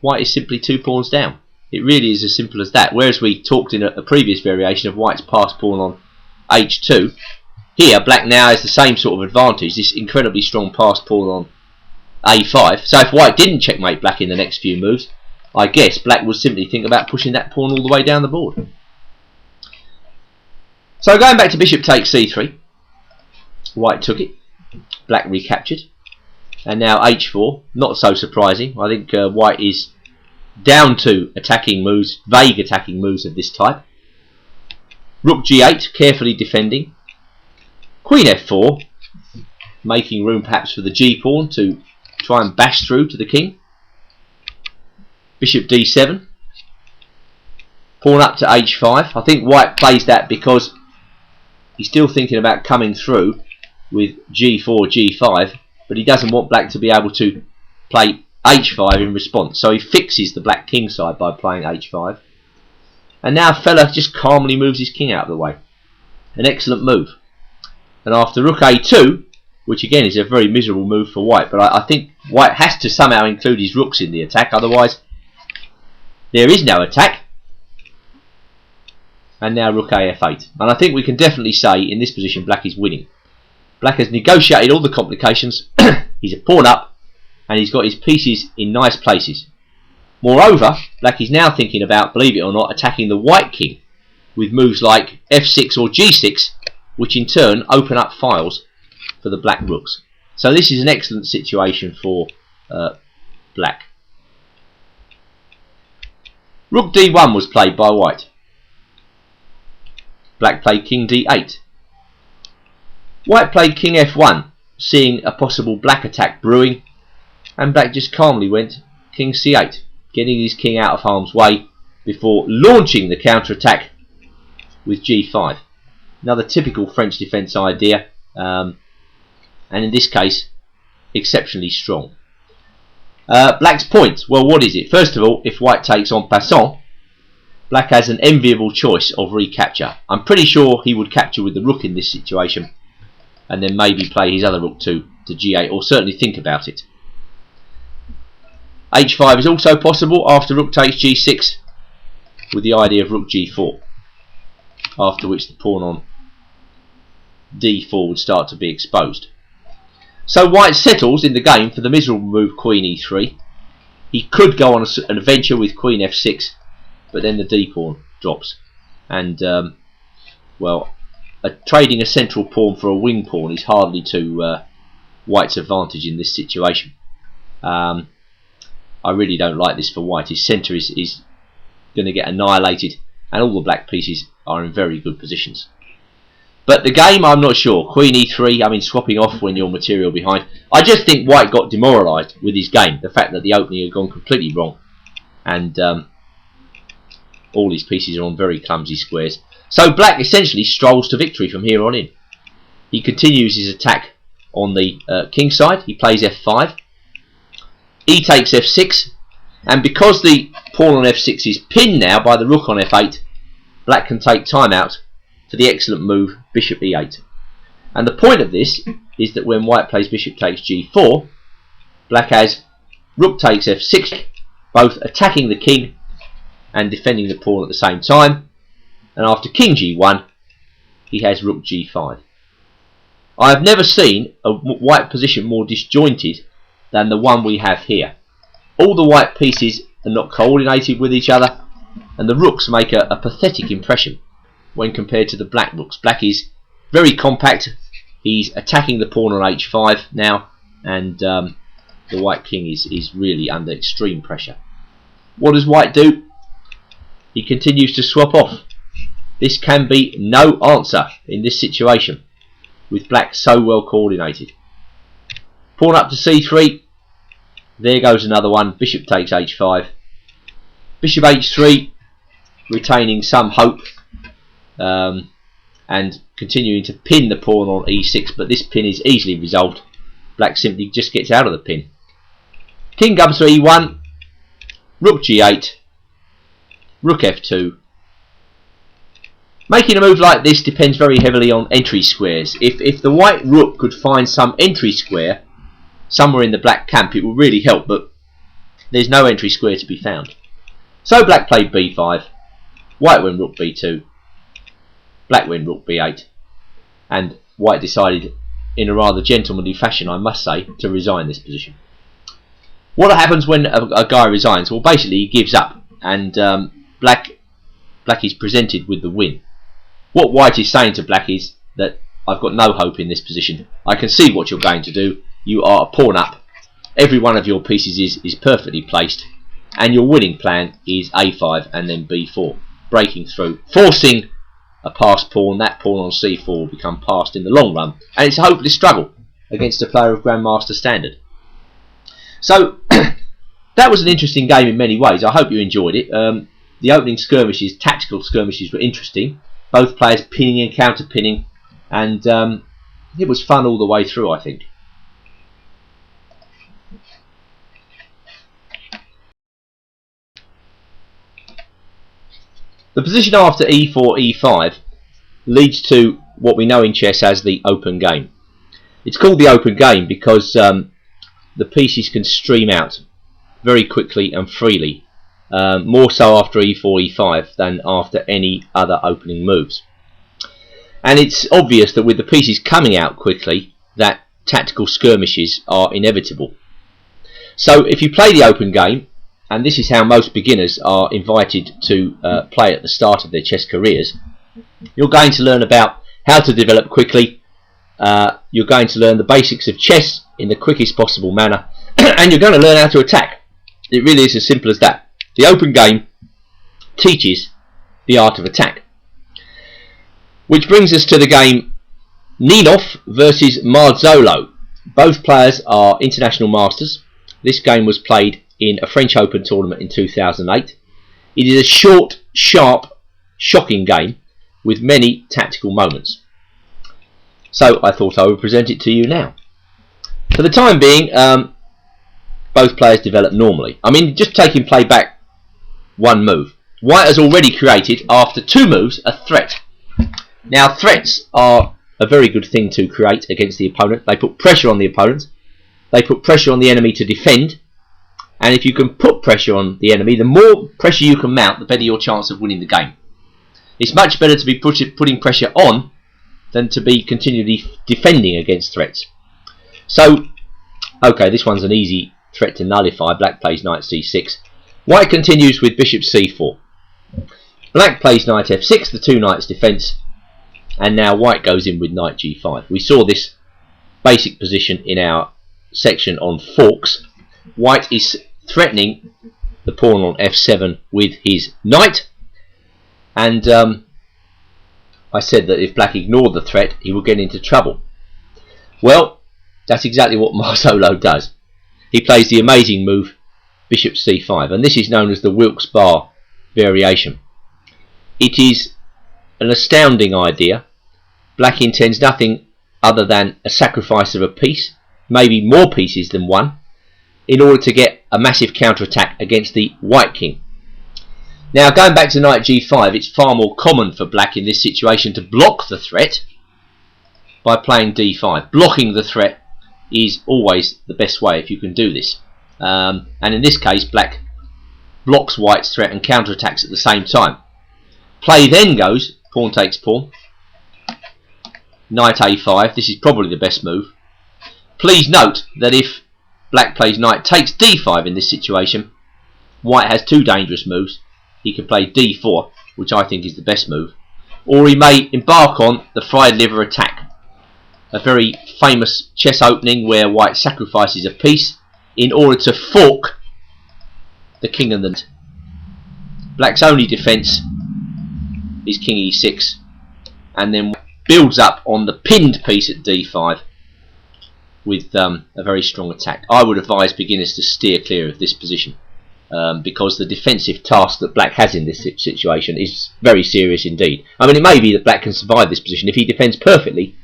white is simply 2 pawns down. It really is as simple as that. Whereas we talked in a previous variation of white's passed pawn on h2, here black now has the same sort of advantage, this incredibly strong passed pawn on a5. So if white didn't checkmate black in the next few moves, I guess black would simply think about pushing that pawn all the way down the board. So going back to bishop takes c3, white took it, black recaptured, and now h4, not so surprising. I think white is down to attacking moves, vague attacking moves of this type. Rook g8, carefully defending. Queen f4, making room perhaps for the g pawn to try and bash through to the king. Bishop d7, pawn up to h5. I think white plays that because he's still thinking about coming through with g4, g5, but he doesn't want black to be able to play h5 in response. So he fixes the black king side by playing h5. And now fella just calmly moves his king out of the way. An excellent move. And after rook a2, which again is a very miserable move for white, but I think white has to somehow include his rooks in the attack, otherwise there is no attack. And now rook a f8. And I think we can definitely say in this position black is winning. Black has negotiated all the complications. He's a pawn up, and he's got his pieces in nice places. Moreover, black is now thinking about, believe it or not, attacking the white king with moves like f6 or g6, which in turn open up files for the black rooks. So this is an excellent situation for black. Rook d1 was played by white. Black played king d8. White played king f1, seeing a possible black attack brewing, and black just calmly went king c8, getting his king out of harm's way before launching the counter-attack with g5. Another typical French defence idea, and in this case exceptionally strong. Black's point, well, what is it? First of all, if white takes en passant, black has an enviable choice of recapture. I'm pretty sure he would capture with the rook in this situation, and then maybe play his other rook to g8, or certainly think about it. h5 is also possible after rook takes g6, with the idea of rook g4, after which the pawn on d4 would start to be exposed. So white settles in the game for the miserable move queen e3. He could go on an adventure with queen f6, but then the d pawn drops, and well, trading a central pawn for a wing pawn is hardly to white's advantage in this situation. I really don't like this for white. His centre is going to get annihilated, and all the black pieces are in very good positions. But the game, I'm not sure. Queen e3, I mean, swapping off when you're material behind. I just think white got demoralised with his game. The fact that the opening had gone completely wrong, and all his pieces are on very clumsy squares. So black essentially strolls to victory from here on in. He continues his attack on the king side. He plays f5. E takes f6, and because the pawn on f6 is pinned now by the rook on f8, black can take time out for the excellent move bishop e8. And the point of this is that when white plays bishop takes g4, black has rook takes f6, both attacking the king and defending the pawn at the same time, and after king g1 he has rook g5. I have never seen a white position more disjointed than the one we have here. All the white pieces are not coordinated with each other, and the rooks make a pathetic impression when compared to the black rooks. Black is very compact. He's attacking the pawn on h5 now, and the white king is really under extreme pressure. What does white do? He continues to swap off. This can be no answer in this situation, with black so well coordinated. Pawn up to c3. There goes another one. Bishop takes h5. Bishop h3, retaining some hope, and continuing to pin the pawn on e6, but this pin is easily resolved. Black simply just gets out of the pin. King comes to e1. Rook g8. rook f2. Making a move like this depends very heavily on entry squares. If the white rook could find some entry square somewhere in the black camp, it would really help, but there's no entry square to be found. So black played b5, white went rook b2, black went rook b8, and white decided, in a rather gentlemanly fashion I must say, to resign this position. What happens when a guy resigns? Well, basically he gives up, and black is presented with the win. What white is saying to black is that I've got no hope in this position. I can see what you're going to do. You are a pawn up. Every one of your pieces is perfectly placed, and your winning plan is a5 and then b4, breaking through, forcing a passed pawn. That pawn on c4 will become passed in the long run, and it's a hopeless struggle against a player of Grandmaster standard. So that was an interesting game in many ways. I hope you enjoyed it. The opening skirmishes, tactical skirmishes, were interesting. Both players pinning and counter pinning, and it was fun all the way through, I think. The position after e4, e5 leads to what we know in chess as the open game. It's called the open game because the pieces can stream out very quickly and freely. More so after e4, e5 than after any other opening moves. And it's obvious that with the pieces coming out quickly, that tactical skirmishes are inevitable. So if you play the open game, and this is how most beginners are invited to play at the start of their chess careers, you're going to learn about how to develop quickly, you're going to learn the basics of chess in the quickest possible manner, and you're going to learn how to attack. It really is as simple as that. The open game teaches the art of attack. Which brings us to the game Ninov versus Marzolo. Both players are international masters. This game was played in a French Open tournament in 2008. It is a short, sharp, shocking game with many tactical moments. So I thought I would present it to you now. For the time being, both players develop normally. I mean, just taking play back one move. White has already created, after two moves, a threat. Now, threats are a very good thing to create against the opponent. They put pressure on the opponent. They put pressure on the enemy to defend. And if you can put pressure on the enemy, the more pressure you can mount, the better your chance of winning the game. It's much better to be putting pressure on than to be continually defending against threats. So, okay, this one's an easy threat to nullify. Black plays knight c6. White continues with bishop c4. Black plays knight f6, the two knights defence, and now white goes in with knight g5. We saw this basic position in our section on forks. White is threatening the pawn on f7 with his knight, and I said that if black ignored the threat, he would get into trouble. Well, that's exactly what Marzolo does. He plays the amazing move bishop c5, and this is known as the Wilkes-Barre variation. It is an astounding idea. Black intends nothing other than a sacrifice of a piece, maybe more pieces than one, in order to get a massive counterattack against the white king. Now, going back to knight g5, it's far more common for black in this situation to block the threat by playing d5. Blocking the threat is always the best way if you can do this. And in this case, black blocks white's threat and counterattacks at the same time. Play then goes pawn takes pawn, knight a5. This is probably the best move. Please note that if black plays knight takes d5 in this situation, white has two dangerous moves. He can play d4, which I think is the best move, or he may embark on the fried liver attack, a very famous chess opening where white sacrifices a piece in order to fork the king and the... Black's only defence is king e6, and then builds up on the pinned piece at d5 with a very strong attack. I would advise beginners to steer clear of this position, because the defensive task that black has in this situation is very serious indeed. I mean, it may be that black can survive this position if he defends perfectly,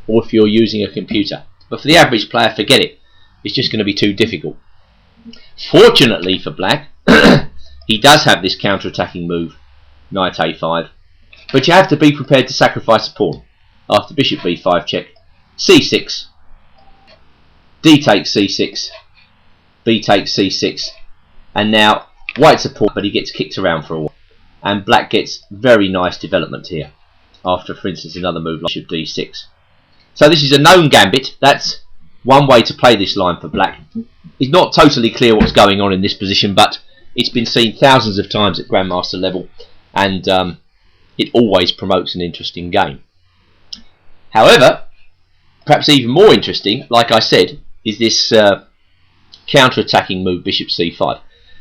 or if you're using a computer. But for the average player, forget it. It's just going to be too difficult. Fortunately for black, he does have this counter-attacking move, knight a5, but you have to be prepared to sacrifice a pawn. After bishop b5 check, c6, d takes c6, b takes c6, and now white's a pawn, but he gets kicked around for a while, and black gets very nice development here after, for instance, another move like bishop d6. So this is a known gambit. That's one way to play this line for black. It's not totally clear what's going on in this position, but it's been seen thousands of times at grandmaster level, and it always promotes an interesting game. However, perhaps even more interesting, like I said, is this counter-attacking move bishop c5.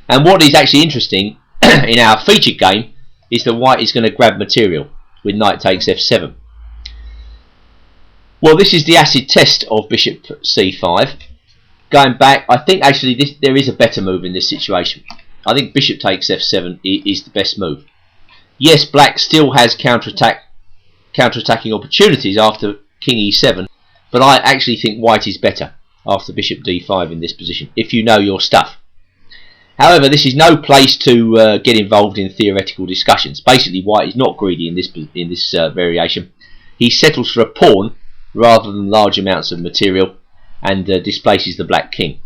And what is actually interesting in our featured game is that white is going to grab material with knight takes f7. Well, this is the acid test of bishop c5. Going back, I think actually there is a better move in this situation. I think bishop takes f7 is the best move. Yes, black still has counter-attacking opportunities after king e7, but I actually think white is better after bishop d5 in this position, if you know your stuff. However, this is no place to get involved in theoretical discussions. Basically, white is not greedy in this variation. He settles for a pawn rather than large amounts of material, and displaces the black king.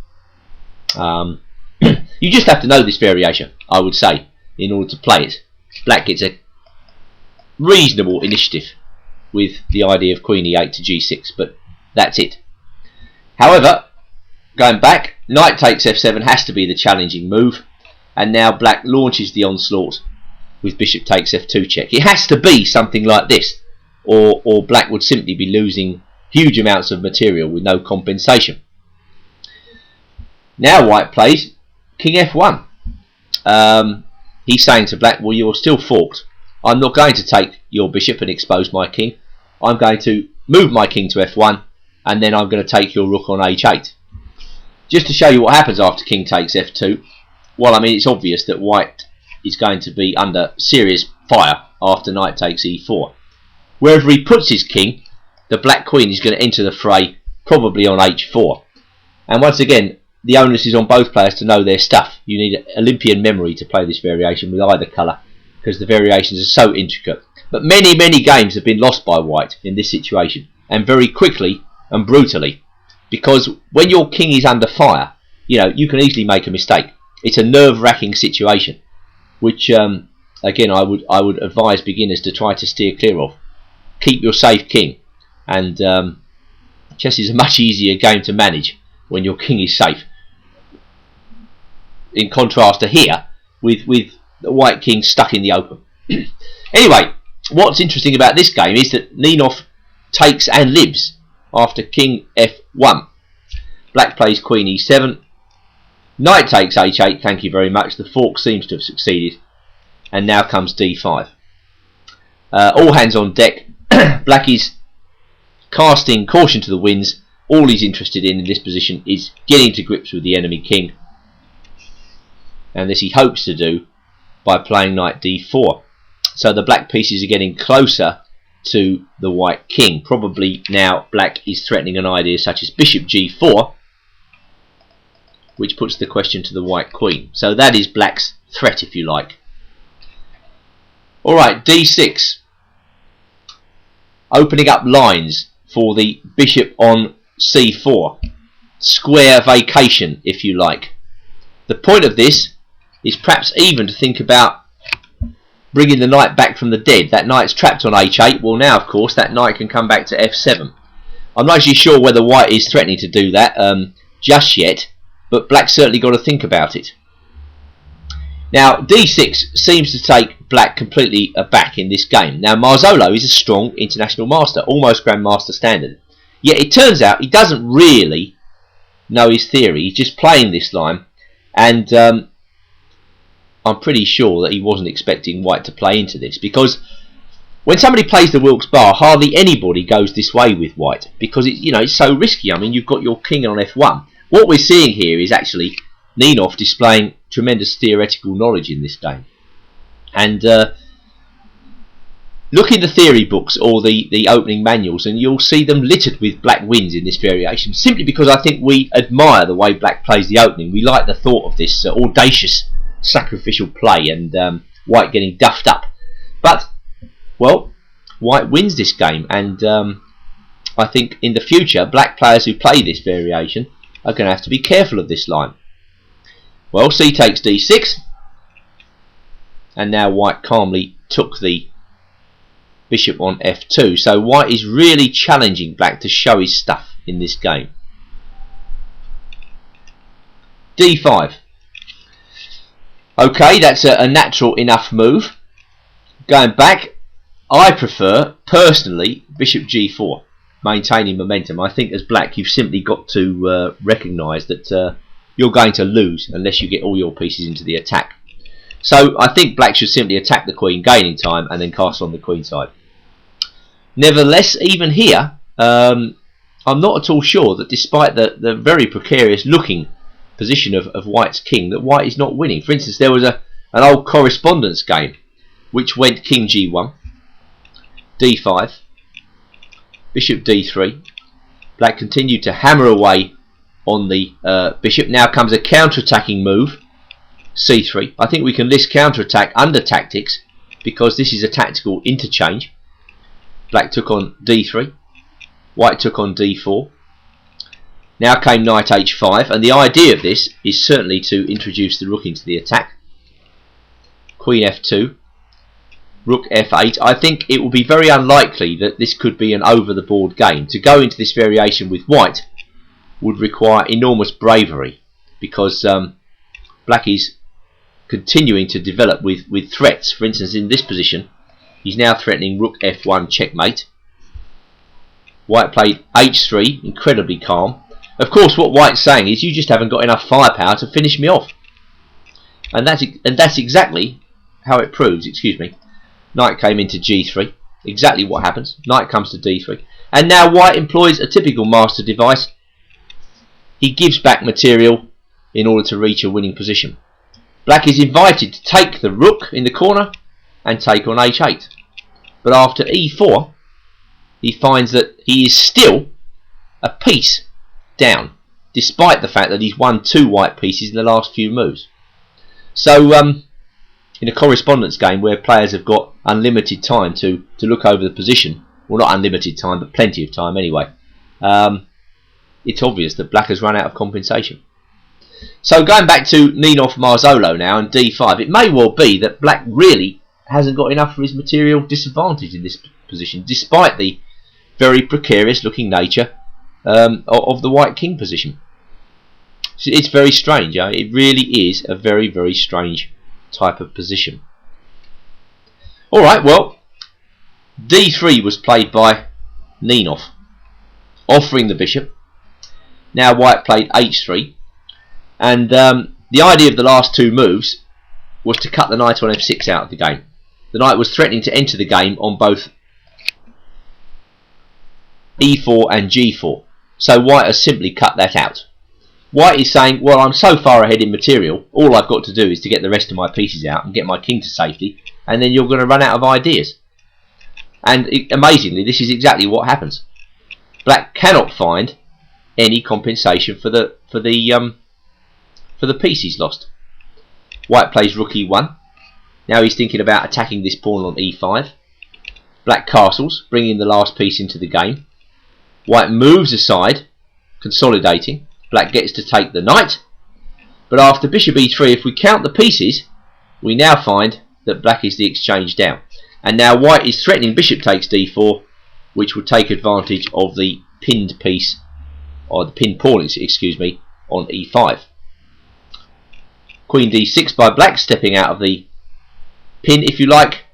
You just have to know this variation, I would say, in order to play it. Black gets a reasonable initiative with the idea of queen e8 to g6, but that's it. However, going back, knight takes f7 has to be the challenging move, and now black launches the onslaught with bishop takes f2 check. It has to be something like this, or black would simply be losing huge amounts of material with no compensation. Now white plays king f1. He's saying to black, well, you're still forked. I'm not going to take your bishop and expose my king. I'm going to move my king to f1, and then I'm going to take your rook on h8. Just to show you what happens after king takes f2, well, I mean, it's obvious that white is going to be under serious fire after knight takes e4. Wherever he puts his king, the black queen is going to enter the fray, probably on h4. And once again, the onus is on both players to know their stuff. You need Olympian memory to play this variation with either colour, because the variations are so intricate. But many games have been lost by white in this situation, and very quickly and brutally, because when your king is under fire, you can easily make a mistake. It's a nerve-wracking situation, which again I would advise beginners to try to steer clear of. Keep your safe king, and chess is a much easier game to manage when your king is safe. In contrast to here, with the white king stuck in the open. Anyway, what's interesting about this game is that Ninov takes and lives after king f1. Black plays queen e7. Knight takes h8, thank you very much. The fork seems to have succeeded. And now comes d5. All hands on deck. Black is casting caution to the winds. All he's interested in this position is getting to grips with the enemy king. And this he hopes to do by playing knight d4. So the black pieces are getting closer to the white king. Probably now black is threatening an idea such as bishop g4, which puts the question to the white queen. So that is black's threat, if you like. Alright, d6. Opening up lines for the bishop on c4. Square vacation, if you like. The point of this is perhaps even to think about bringing the knight back from the dead. That knight's trapped on h8. Well, now, of course, that knight can come back to f7. I'm not actually sure whether white is threatening to do that just yet, but black's certainly got to think about it. Now, d6 seems to take black completely aback in this game. Now, Marzolo is a strong international master, almost grandmaster standard. Yet it turns out he doesn't really know his theory. He's just playing this line, and I'm pretty sure that he wasn't expecting white to play into this, because when somebody plays the Wilkes Barre, hardly anybody goes this way with white, because it's so risky. I mean, you've got your king on f1. What we're seeing here is actually Ninov displaying tremendous theoretical knowledge in this game. And look in the theory books or the opening manuals, and you'll see them littered with black wins in this variation, simply because I think we admire the way black plays the opening. We like the thought of this audacious sacrificial play and white getting duffed up. But, well, white wins this game, and I think in the future black players who play this variation are going to have to be careful of this line. Well, c takes d6, and now white calmly took the bishop on f2, so white is really challenging black to show his stuff in this game. d5. Okay, that's a natural enough move. Going back, I prefer, personally, bishop g4, maintaining momentum. I think as black you've simply got to recognise that you're going to lose unless you get all your pieces into the attack. So I think black should simply attack the queen, gaining time, and then castle on the queen side. Nevertheless, even here, I'm not at all sure that despite the very precarious looking position of white's king, that white is not winning. For instance, there was an old correspondence game which went king g1, d5, bishop d3. Black continued to hammer away on the bishop. Now comes a counter-attacking move, c3. I think we can list counter-attack under tactics because this is a tactical interchange. Black took on d3, white took on d4. Now came knight h5, and the idea of this is certainly to introduce the rook into the attack. Queen f2, rook f8. I think it will be very unlikely that this could be an over-the-board game. To go into this variation with white would require enormous bravery, because black is continuing to develop with threats. For instance, in this position, he's now threatening rook f1 checkmate. White played h3, incredibly calm. Of course, what white's saying is, you just haven't got enough firepower to finish me off. And that's exactly how it proves. Excuse me. Knight came into g3. Exactly what happens. Knight comes to d3. And now white employs a typical master device. He gives back material in order to reach a winning position. Black is invited to take the rook in the corner and take on h8. But after e4, he finds that he is still a piece down, despite the fact that he's won 2 white pieces in the last few moves. So in a correspondence game where players have got unlimited time to look over the position, well, not unlimited time, but plenty of time anyway, it's obvious that black has run out of compensation. So going back to Ninov Marzolo now and d5, it may well be that black really hasn't got enough for his material disadvantage in this position, despite the very precarious looking nature of the white king position. It's very strange. It really is a very, very strange type of position. Alright, well, d3 was played by Ninov, offering the bishop. Now white played h3, and the idea of the last 2 moves was to cut the knight on f6 out of the game. The knight was threatening to enter the game on both e4 and g4, so white has simply cut that out. White is saying, well, I'm so far ahead in material, all I've got to do is to get the rest of my pieces out and get my king to safety, and then you're going to run out of ideas. And amazingly, this is exactly what happens. Black cannot find any compensation for the piece he's lost. White plays rook e1. Now he's thinking about attacking this pawn on e5. Black castles, bringing the last piece into the game. White moves aside, consolidating. Black gets to take the knight. But after bishop e3, if we count the pieces, we now find that black is the exchange down. And now white is threatening bishop takes d4, which would take advantage of the pinned piece, or the pinned pawn, excuse me, on e5. Queen d6 by black, stepping out of the pin, if you like.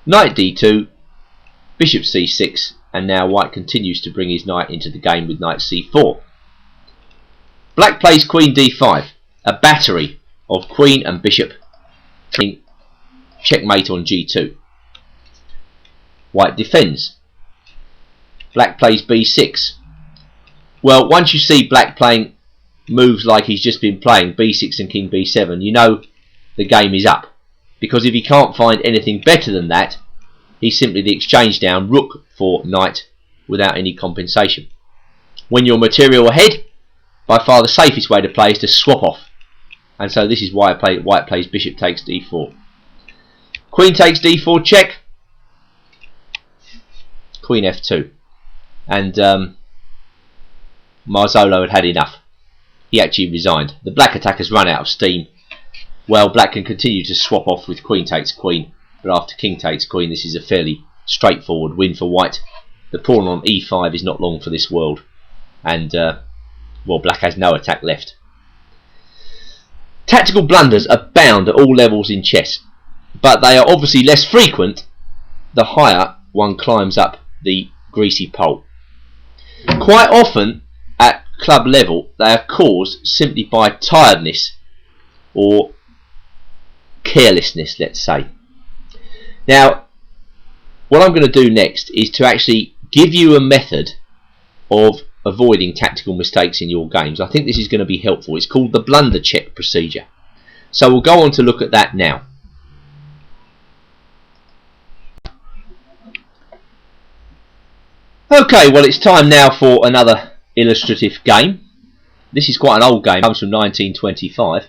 Knight d2, bishop c6, and now white continues to bring his knight into the game with knight c4. Black plays queen d5, a battery of queen and bishop, checkmate on g2. White defends. Black plays b6. Well, once you see black playing moves like he's just been playing, b6 and king b7, you know the game is up. Because if he can't find anything better than that, he's simply the exchange down, rook for knight, without any compensation. When you're material ahead, by far the safest way to play is to swap off and so this is why white plays bishop takes d4. Queen takes d4 check. Queen f2, and Marzolo had enough. He actually resigned. The black attackers run out of steam. Well, black can continue to swap off with queen takes queen, but after king takes queen, this is a fairly straightforward win for white. The pawn on e5 is not long for this world, and well, black has no attack left. Tactical blunders abound at all levels in chess, but they are obviously less frequent the higher one climbs up the greasy pole. Quite often at club level they are caused simply by tiredness or carelessness, let's say. Now, what I'm going to do next is to actually give you a method of avoiding tactical mistakes in your games. I think this is going to be helpful. It's called the blunder check procedure. So we'll go on to look at that now. Okay, well, it's time now for another illustrative game. This is quite an old game, it comes from 1925,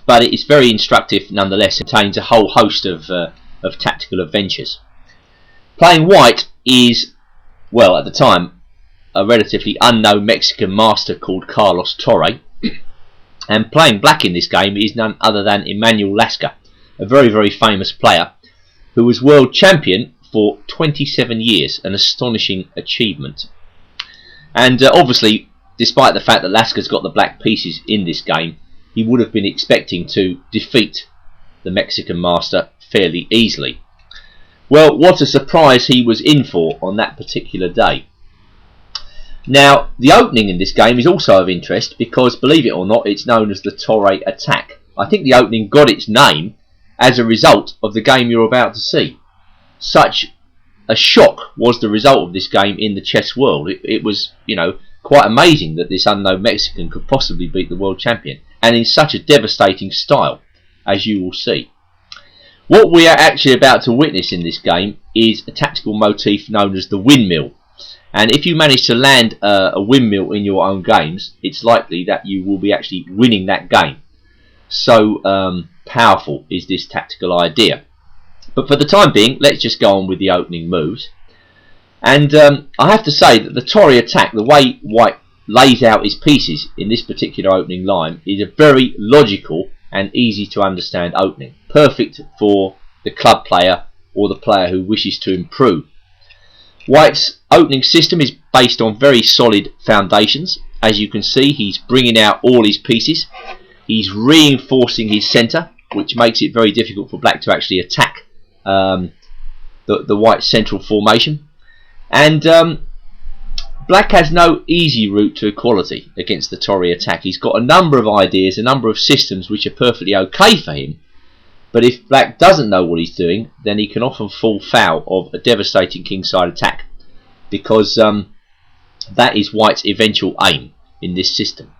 but it is very instructive nonetheless. It contains a whole host of tactical adventures. Playing white is, well, at the time, a relatively unknown Mexican master called Carlos Torre, and playing black in this game is none other than Emanuel Lasca, a very, very famous player who was world champion for 27 years, an astonishing achievement. And obviously, despite the fact that Lasca's got the black pieces in this game, he would have been expecting to defeat the Mexican master fairly easily. Well, what a surprise he was in for on that particular day. Now, the opening in this game is also of interest because, believe it or not, it's known as the Torre attack. I think the opening got its name as a result of the game you're about to see. Such a shock was the result of this game in the chess world. It was, you know, quite amazing that this unknown Mexican could possibly beat the world champion, and in such a devastating style, as you will see. What we are actually about to witness in this game is a tactical motif known as the windmill. And if you manage to land a windmill in your own games, it's likely that you will be actually winning that game. So powerful is this tactical idea. But for the time being, let's just go on with the opening moves. And I have to say that the Torre attack, the way white lays out his pieces in this particular opening line, is a very logical and easy to understand opening. Perfect for the club player or the player who wishes to improve. White's opening system is based on very solid foundations. As you can see, he's bringing out all his pieces. He's reinforcing his centre, which makes it very difficult for black to actually attack the white central formation. And black has no easy route to equality against the Torre attack. He's got a number of ideas, a number of systems which are perfectly okay for him. But if black doesn't know what he's doing, then he can often fall foul of a devastating kingside attack, because that is white's eventual aim in this system.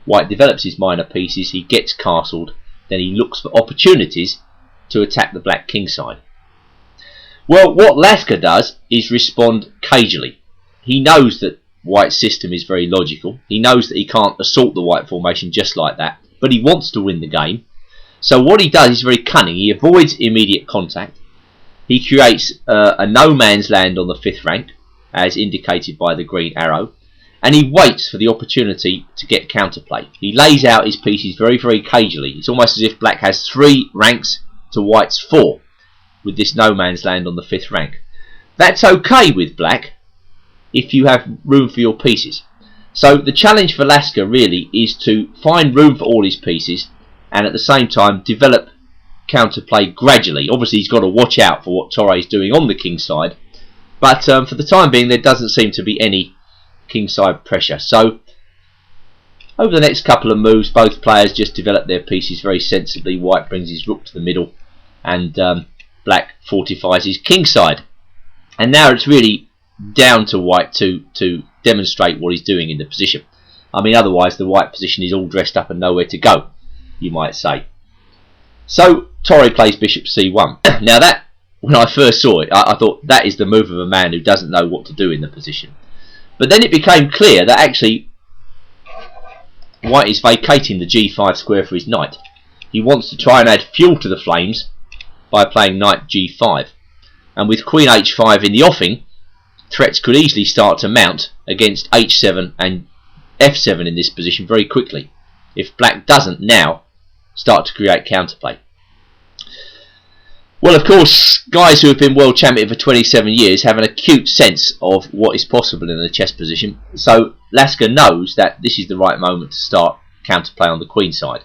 White develops his minor pieces, he gets castled, then he looks for opportunities to attack the black kingside. Well, what Lasca does is respond cagily. He knows that white's system is very logical. He knows that he can't assault the white formation just like that, but he wants to win the game. So what he does is very cunning. He avoids immediate contact. He creates a no man's land on the 5th rank, as indicated by the green arrow, and he waits for the opportunity to get counterplay. He lays out his pieces very, very cagily. It's almost as if black has 3 ranks to white's 4, with this no man's land on the 5th rank. That's okay with black if you have room for your pieces. So the challenge for Lasca really is to find room for all his pieces, and at the same time develop counterplay gradually. Obviously he's got to watch out for what Torre is doing on the kingside, but for the time being there doesn't seem to be any kingside pressure. So over the next couple of moves both players just develop their pieces very sensibly. White brings his rook to the middle, and black fortifies his kingside. And now it's really down to white to demonstrate what he's doing in the position. I mean, otherwise the white position is all dressed up and nowhere to go, you might say. So Torre plays bishop c1. Now that, when I first saw it, I thought that is the move of a man who doesn't know what to do in the position. But then it became clear that actually white is vacating the g5 square for his knight. He wants to try and add fuel to the flames by playing knight g5. And with queen h5 in the offing, threats could easily start to mount against h7 and f7 in this position very quickly, if black doesn't now start to create counterplay. Well, of course, guys who have been world champion for 27 years have an acute sense of what is possible in a chess position, so Lasker knows that this is the right moment to start counterplay on the queen side.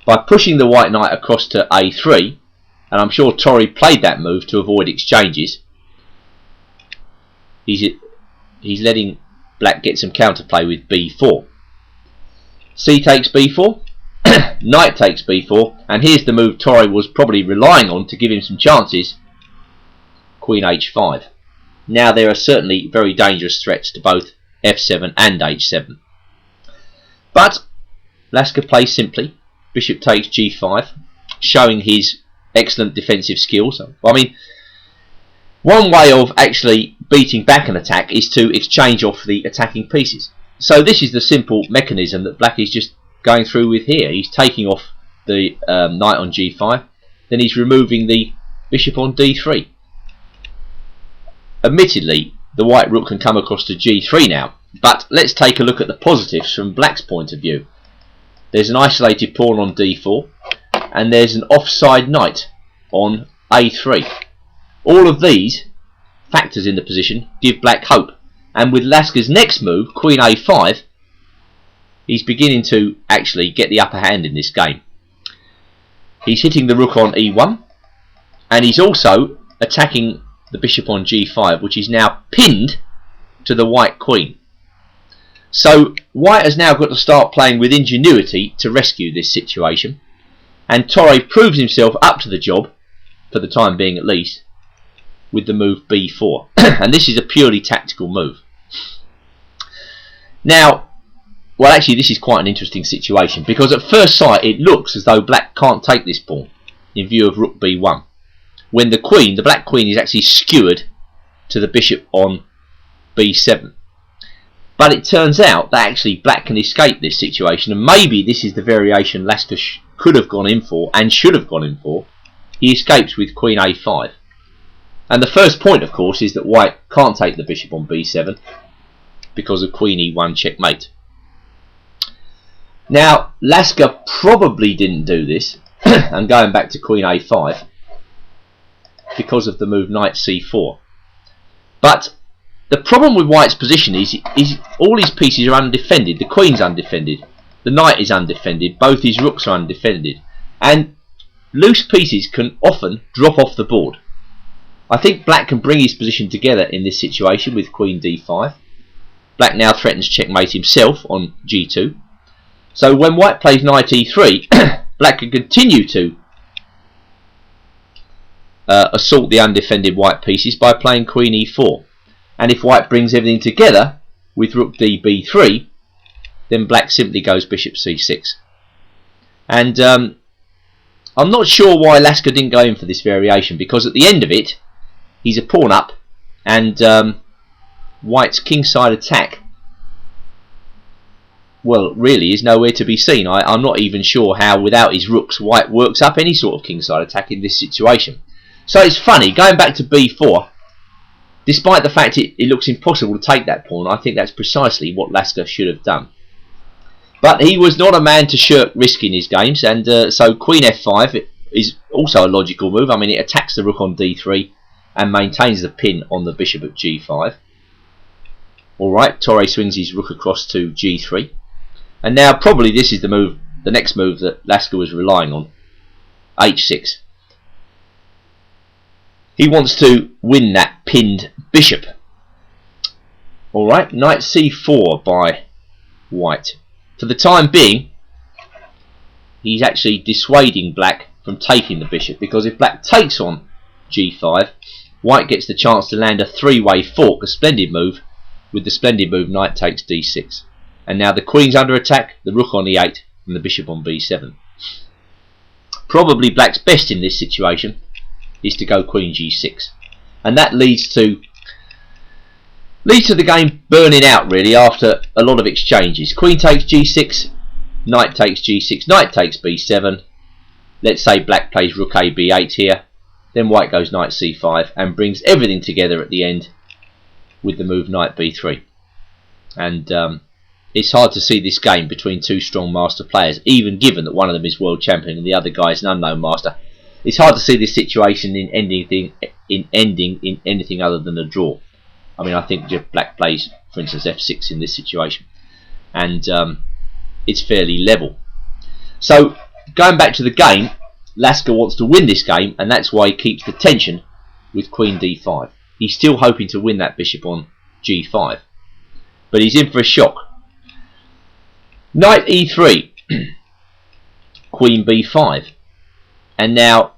By pushing the white knight across to a3, and I'm sure Torrey played that move to avoid exchanges, he's letting black get some counterplay with b4. C takes b4, knight takes b4, and here's the move Torrey was probably relying on to give him some chances, queen h5. Now there are certainly very dangerous threats to both f7 and h7. But Lasker plays simply, bishop takes g5, showing his excellent defensive skills. I mean, one way of actually beating back an attack is to exchange off the attacking pieces. So this is the simple mechanism that black is just going through with here. He's taking off the knight on g5, then he's removing the bishop on d3. Admittedly, the white rook can come across to g3 now, but let's take a look at the positives from black's point of view. There's an isolated pawn on d4, and there's an offside knight on a3. All of these factors in the position give black hope, and with Lasker's next move, queen a5, he's beginning to actually get the upper hand in this game. He's hitting the rook on e1, and he's also attacking the bishop on g5, which is now pinned to the white queen. So white has now got to start playing with ingenuity to rescue this situation, and Torrey proves himself up to the job, for the time being at least, with the move b4. And this is a purely tactical move. Now, well, actually this is quite an interesting situation, because at first sight it looks as though black can't take this pawn in view of rook b1, when the black queen is actually skewered to the bishop on b7. But it turns out that actually black can escape this situation, and maybe this is the variation Lasker could have gone in for and should have gone in for. He escapes with queen a5. And the first point, of course, is that white can't take the bishop on b7 because of queen e1 checkmate. Now, Lasker probably didn't do this, and going back to queen a5, because of the move knight c4. But the problem with white's position is all his pieces are undefended. The queen's undefended, the knight is undefended, both his rooks are undefended, and loose pieces can often drop off the board. I think black can bring his position together in this situation with queen d5. Black now threatens checkmate himself on g2. So when white plays knight e3, black can continue to assault the undefended white pieces by playing queen e4. And if white brings everything together with rook d b3, then black simply goes bishop c6. And I'm not sure why Lasker didn't go in for this variation, because at the end of it, he's a pawn up, and white's kingside attack, well, really is nowhere to be seen. I'm not even sure how, without his rooks, white works up any sort of kingside attack in this situation. So it's funny, going back to b4, despite the fact it looks impossible to take that pawn, I think that's precisely what Lasker should have done. But he was not a man to shirk risk in his games, and so queen f5 is also a logical move. I mean, it attacks the rook on d3 and maintains the pin on the bishop at g5. Alright, Torrey swings his rook across to g3. And now probably this is the next move that Lasker was relying on, h6. He wants to win that pinned bishop. Alright, knight c4 by white. For the time being, he's actually dissuading black from taking the bishop, because if black takes on g5, white gets the chance to land a three-way fork, a splendid move, with the splendid move knight takes d6. And now the queen's under attack, the rook on e8, and the bishop on b7. Probably black's best in this situation is to go queen g6. And that leads to Leads to the game burning out really after a lot of exchanges. Queen takes g6, knight takes g6, knight takes b7. Let's say black plays rook a b8 here. Then white goes knight c5 and brings everything together at the end with the move knight b3. And it's hard to see this game between two strong master players, even given that one of them is world champion and the other guy is an unknown master. It's hard to see this situation in ending in anything other than a draw. I mean, I think black plays, for instance, f6 in this situation, and it's fairly level. So, going back to the game, Lasker wants to win this game, and that's why he keeps the tension with queen d5. He's still hoping to win that bishop on g5, but he's in for a shock. Knight e3, queen b5, and now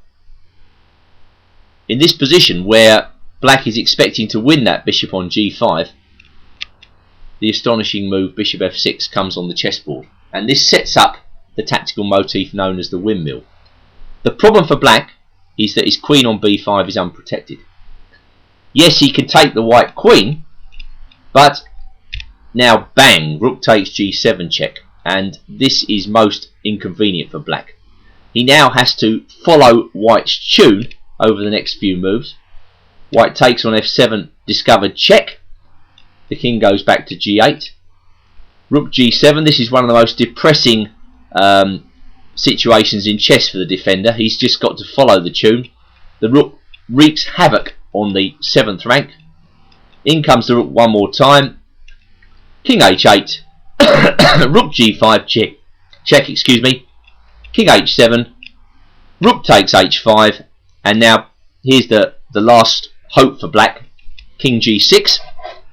in this position where black is expecting to win that bishop on g5, the astonishing move bishop f6 comes on the chessboard, and this sets up the tactical motif known as the windmill. The problem for black is that his queen on b5 is unprotected. Yes, he can take the white queen, but now bang, rook takes g7 check, and this is most inconvenient for black. He now has to follow white's tune over the next few moves. White takes on f7, discovered check. The king goes back to g8. Rook g7, this is one of the most depressing situations in chess for the defender. He's just got to follow the tune. The rook wreaks havoc on the 7th rank. In comes the rook one more time. King h8. Rook g5 check, excuse me. King h7. Rook takes h5. And now here's the last hope for black. King g6.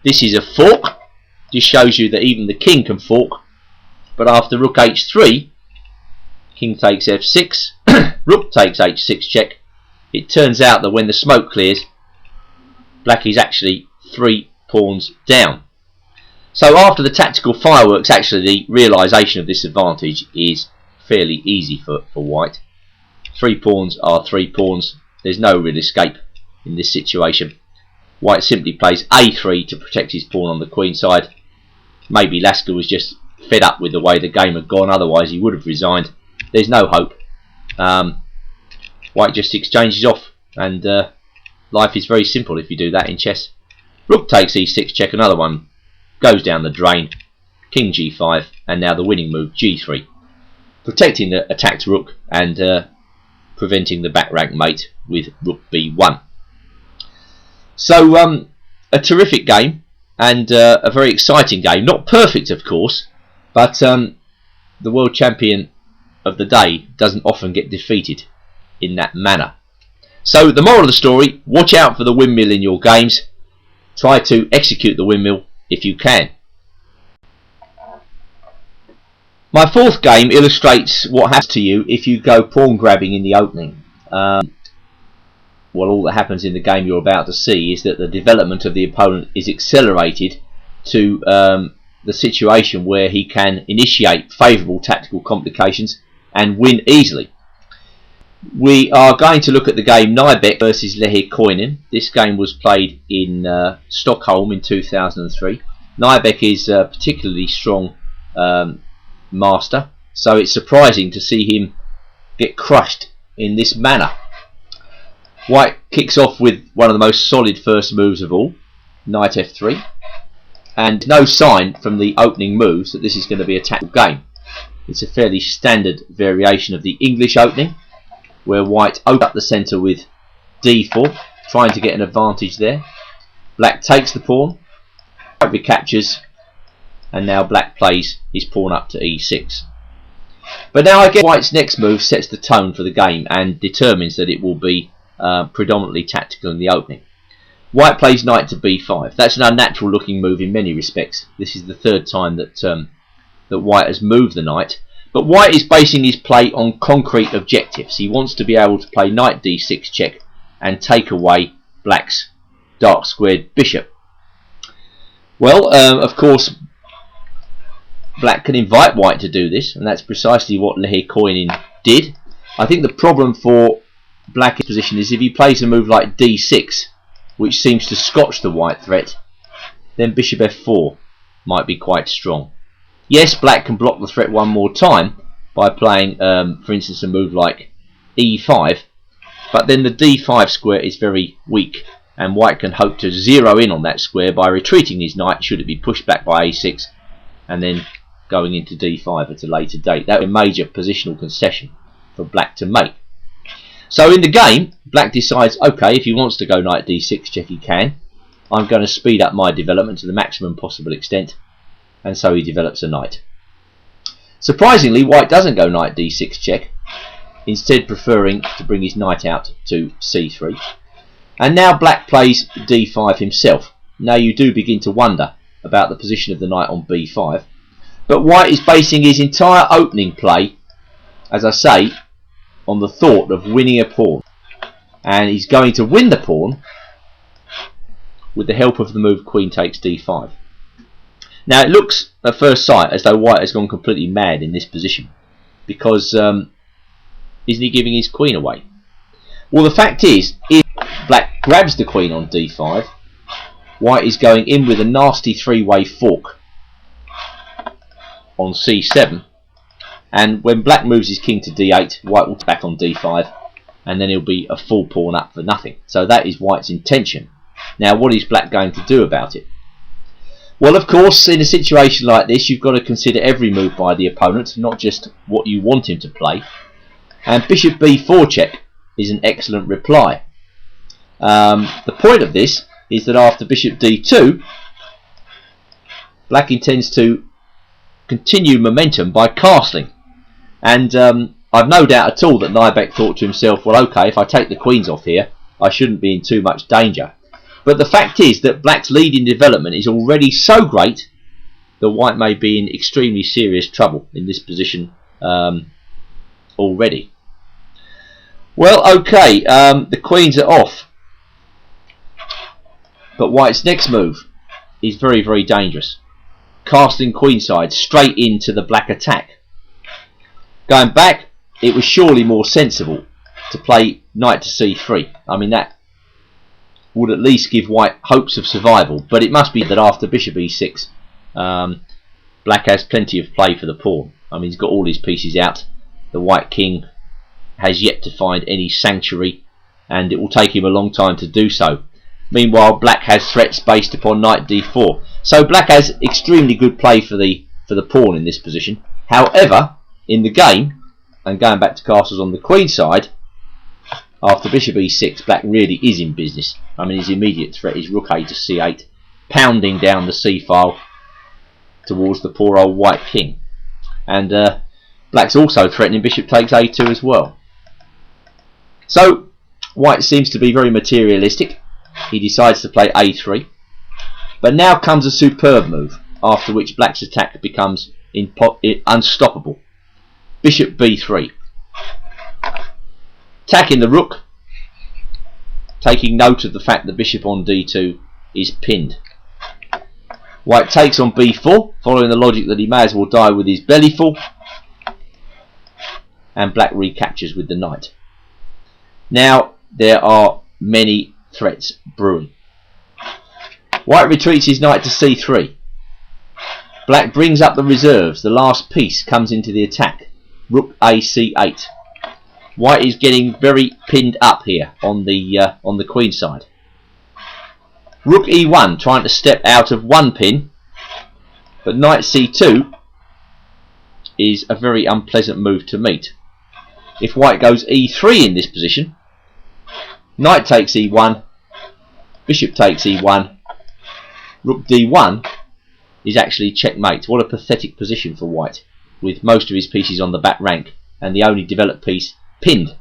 This is a fork. This shows you that even the king can fork. But after rook h3, king takes f6, rook takes h6 check. It turns out that when the smoke clears, black is actually 3 pawns down. So after the tactical fireworks, actually the realisation of this advantage is fairly easy for white. 3 pawns are 3 pawns. There's no real escape in this situation. White simply plays a3 to protect his pawn on the queen side. Maybe Lasker was just fed up with the way the game had gone, otherwise he would have resigned. There's no hope. White just exchanges off, and life is very simple if you do that in chess. Rook takes e6 check, another one goes down the drain. King g5, and now the winning move g3, protecting the attacked rook and preventing the back rank mate with rook b1. So a terrific game, and a very exciting game. Not perfect, of course, but the world champion of the day doesn't often get defeated in that manner. So the moral of the story: watch out for the windmill in your games. Try to execute the windmill if you can. My 4th game illustrates what happens to you if you go pawn grabbing in the opening. Well, all that happens in the game you're about to see is that the development of the opponent is accelerated to the situation where he can initiate favourable tactical complications and win easily. We are going to look at the game Nybeck versus Lehikoinen. This game was played in Stockholm in 2003. Nybeck is a particularly strong master, so it's surprising to see him get crushed in this manner. White kicks off with one of the most solid first moves of all, knight f3, and no sign from the opening moves that this is going to be a tactical game. It's a fairly standard variation of the English opening, where white opens up the centre with d4, trying to get an advantage there. Black takes the pawn, white recaptures, and now black plays his pawn up to e6. But now I guess white's next move sets the tone for the game and determines that it will be predominantly tactical in the opening. White plays knight to b5. That's an unnatural looking move in many respects. This is the 3rd time that that white has moved the knight. But white is basing his play on concrete objectives. He wants to be able to play knight d6 check and take away black's dark squared bishop. Well, of course, black can invite white to do this, and that's precisely what Lehikoinen did. I think the problem for black's position is if he plays a move like d6, which seems to scotch the white threat, then bishop f4 might be quite strong. Yes, black can block the threat one more time by playing, for instance, a move like e5, but then the d5 square is very weak, and white can hope to zero in on that square by retreating his knight should it be pushed back by a6 and then going into d5 at a later date. That would be a major positional concession for black to make. So in the game, black decides, okay, if he wants to go knight d6 check, he can. I'm going to speed up my development to the maximum possible extent, and so he develops a knight. Surprisingly, white doesn't go knight d6 check, instead preferring to bring his knight out to c3. And now black plays d5 himself. Now you do begin to wonder about the position of the knight on b5, but white is basing his entire opening play, as I say, on the thought of winning a pawn, and he's going to win the pawn with the help of the move queen takes d5. Now it looks at first sight as though white has gone completely mad in this position, because isn't he giving his queen away? Well, the fact is, if black grabs the queen on d5, white is going in with a nasty three-way fork on c7, and when black moves his king to d8, white will back on d5, and then he'll be a full pawn up for nothing. So that is white's intention. Now what is black going to do about it? Well, of course, in a situation like this, you've got to consider every move by the opponent, not just what you want him to play. And bishop b4 check is an excellent reply. The point of this is that after bishop d2, black intends to continue momentum by castling. And I've no doubt at all that Nybeck thought to himself, well, okay, if I take the queens off here, I shouldn't be in too much danger. But the fact is that black's lead in development is already so great that white may be in extremely serious trouble in this position already. Well, okay, the queens are off. But white's next move is very, very dangerous. Casting queenside straight into the black attack. Going back, it was surely more sensible to play knight to c3. I mean, that would at least give white hopes of survival, but it must be that after bishop e6, black has plenty of play for the pawn. I mean, he's got all his pieces out. The white king has yet to find any sanctuary, and it will take him a long time to do so. Meanwhile, black has threats based upon knight d4. So black has extremely good play for the pawn in this position. However, in the game, and going back to castles on the queen side, after bishop e6, black really is in business. I mean, his immediate threat is rook a to c8, pounding down the c-file towards the poor old white king. And black's also threatening bishop takes a2 as well. So, white seems to be very materialistic. He decides to play a3. But now comes a superb move, after which black's attack becomes unstoppable. Bishop b3. Attacking the rook, taking note of the fact that bishop on d2 is pinned. White takes on b4, following the logic that he may as well die with his belly full, and black recaptures with the knight. Now there are many threats brewing. White retreats his knight to c3. Black brings up the reserves. The last piece comes into the attack. Rook a c8. White is getting very pinned up here on the queen side. Rook e1, trying to step out of one pin, but knight c2 is a very unpleasant move to meet. If white goes e3 in this position, knight takes e1, bishop takes e1, rook d1 is actually checkmate. What a pathetic position for white, with most of his pieces on the back rank and the only developed piece pinned.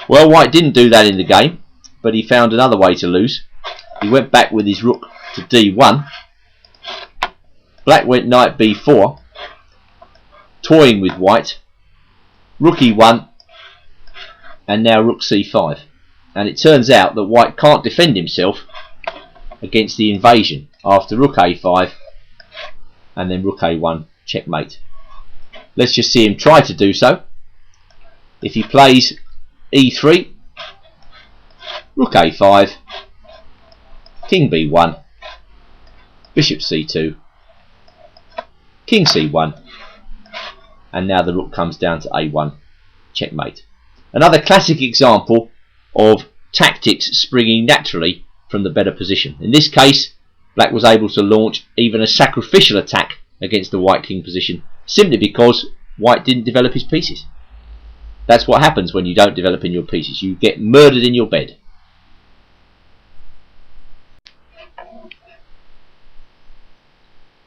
Well, white didn't do that in the game, but he found another way to lose. He went back with his rook to d1. Black went knight b4, toying with white. Rook e1, and now rook c5. And it turns out that white can't defend himself against the invasion after rook a5 and then rook a1 checkmate. Let's just see him try to do so. If he plays e3, rook a5, king b1, bishop c2, king c1, and now the rook comes down to a1, checkmate. Another classic example of tactics springing naturally from the better position. In this case, black was able to launch even a sacrificial attack against the white king position simply because white didn't develop his pieces. That's what happens when you don't develop in your pieces. You get murdered in your bed.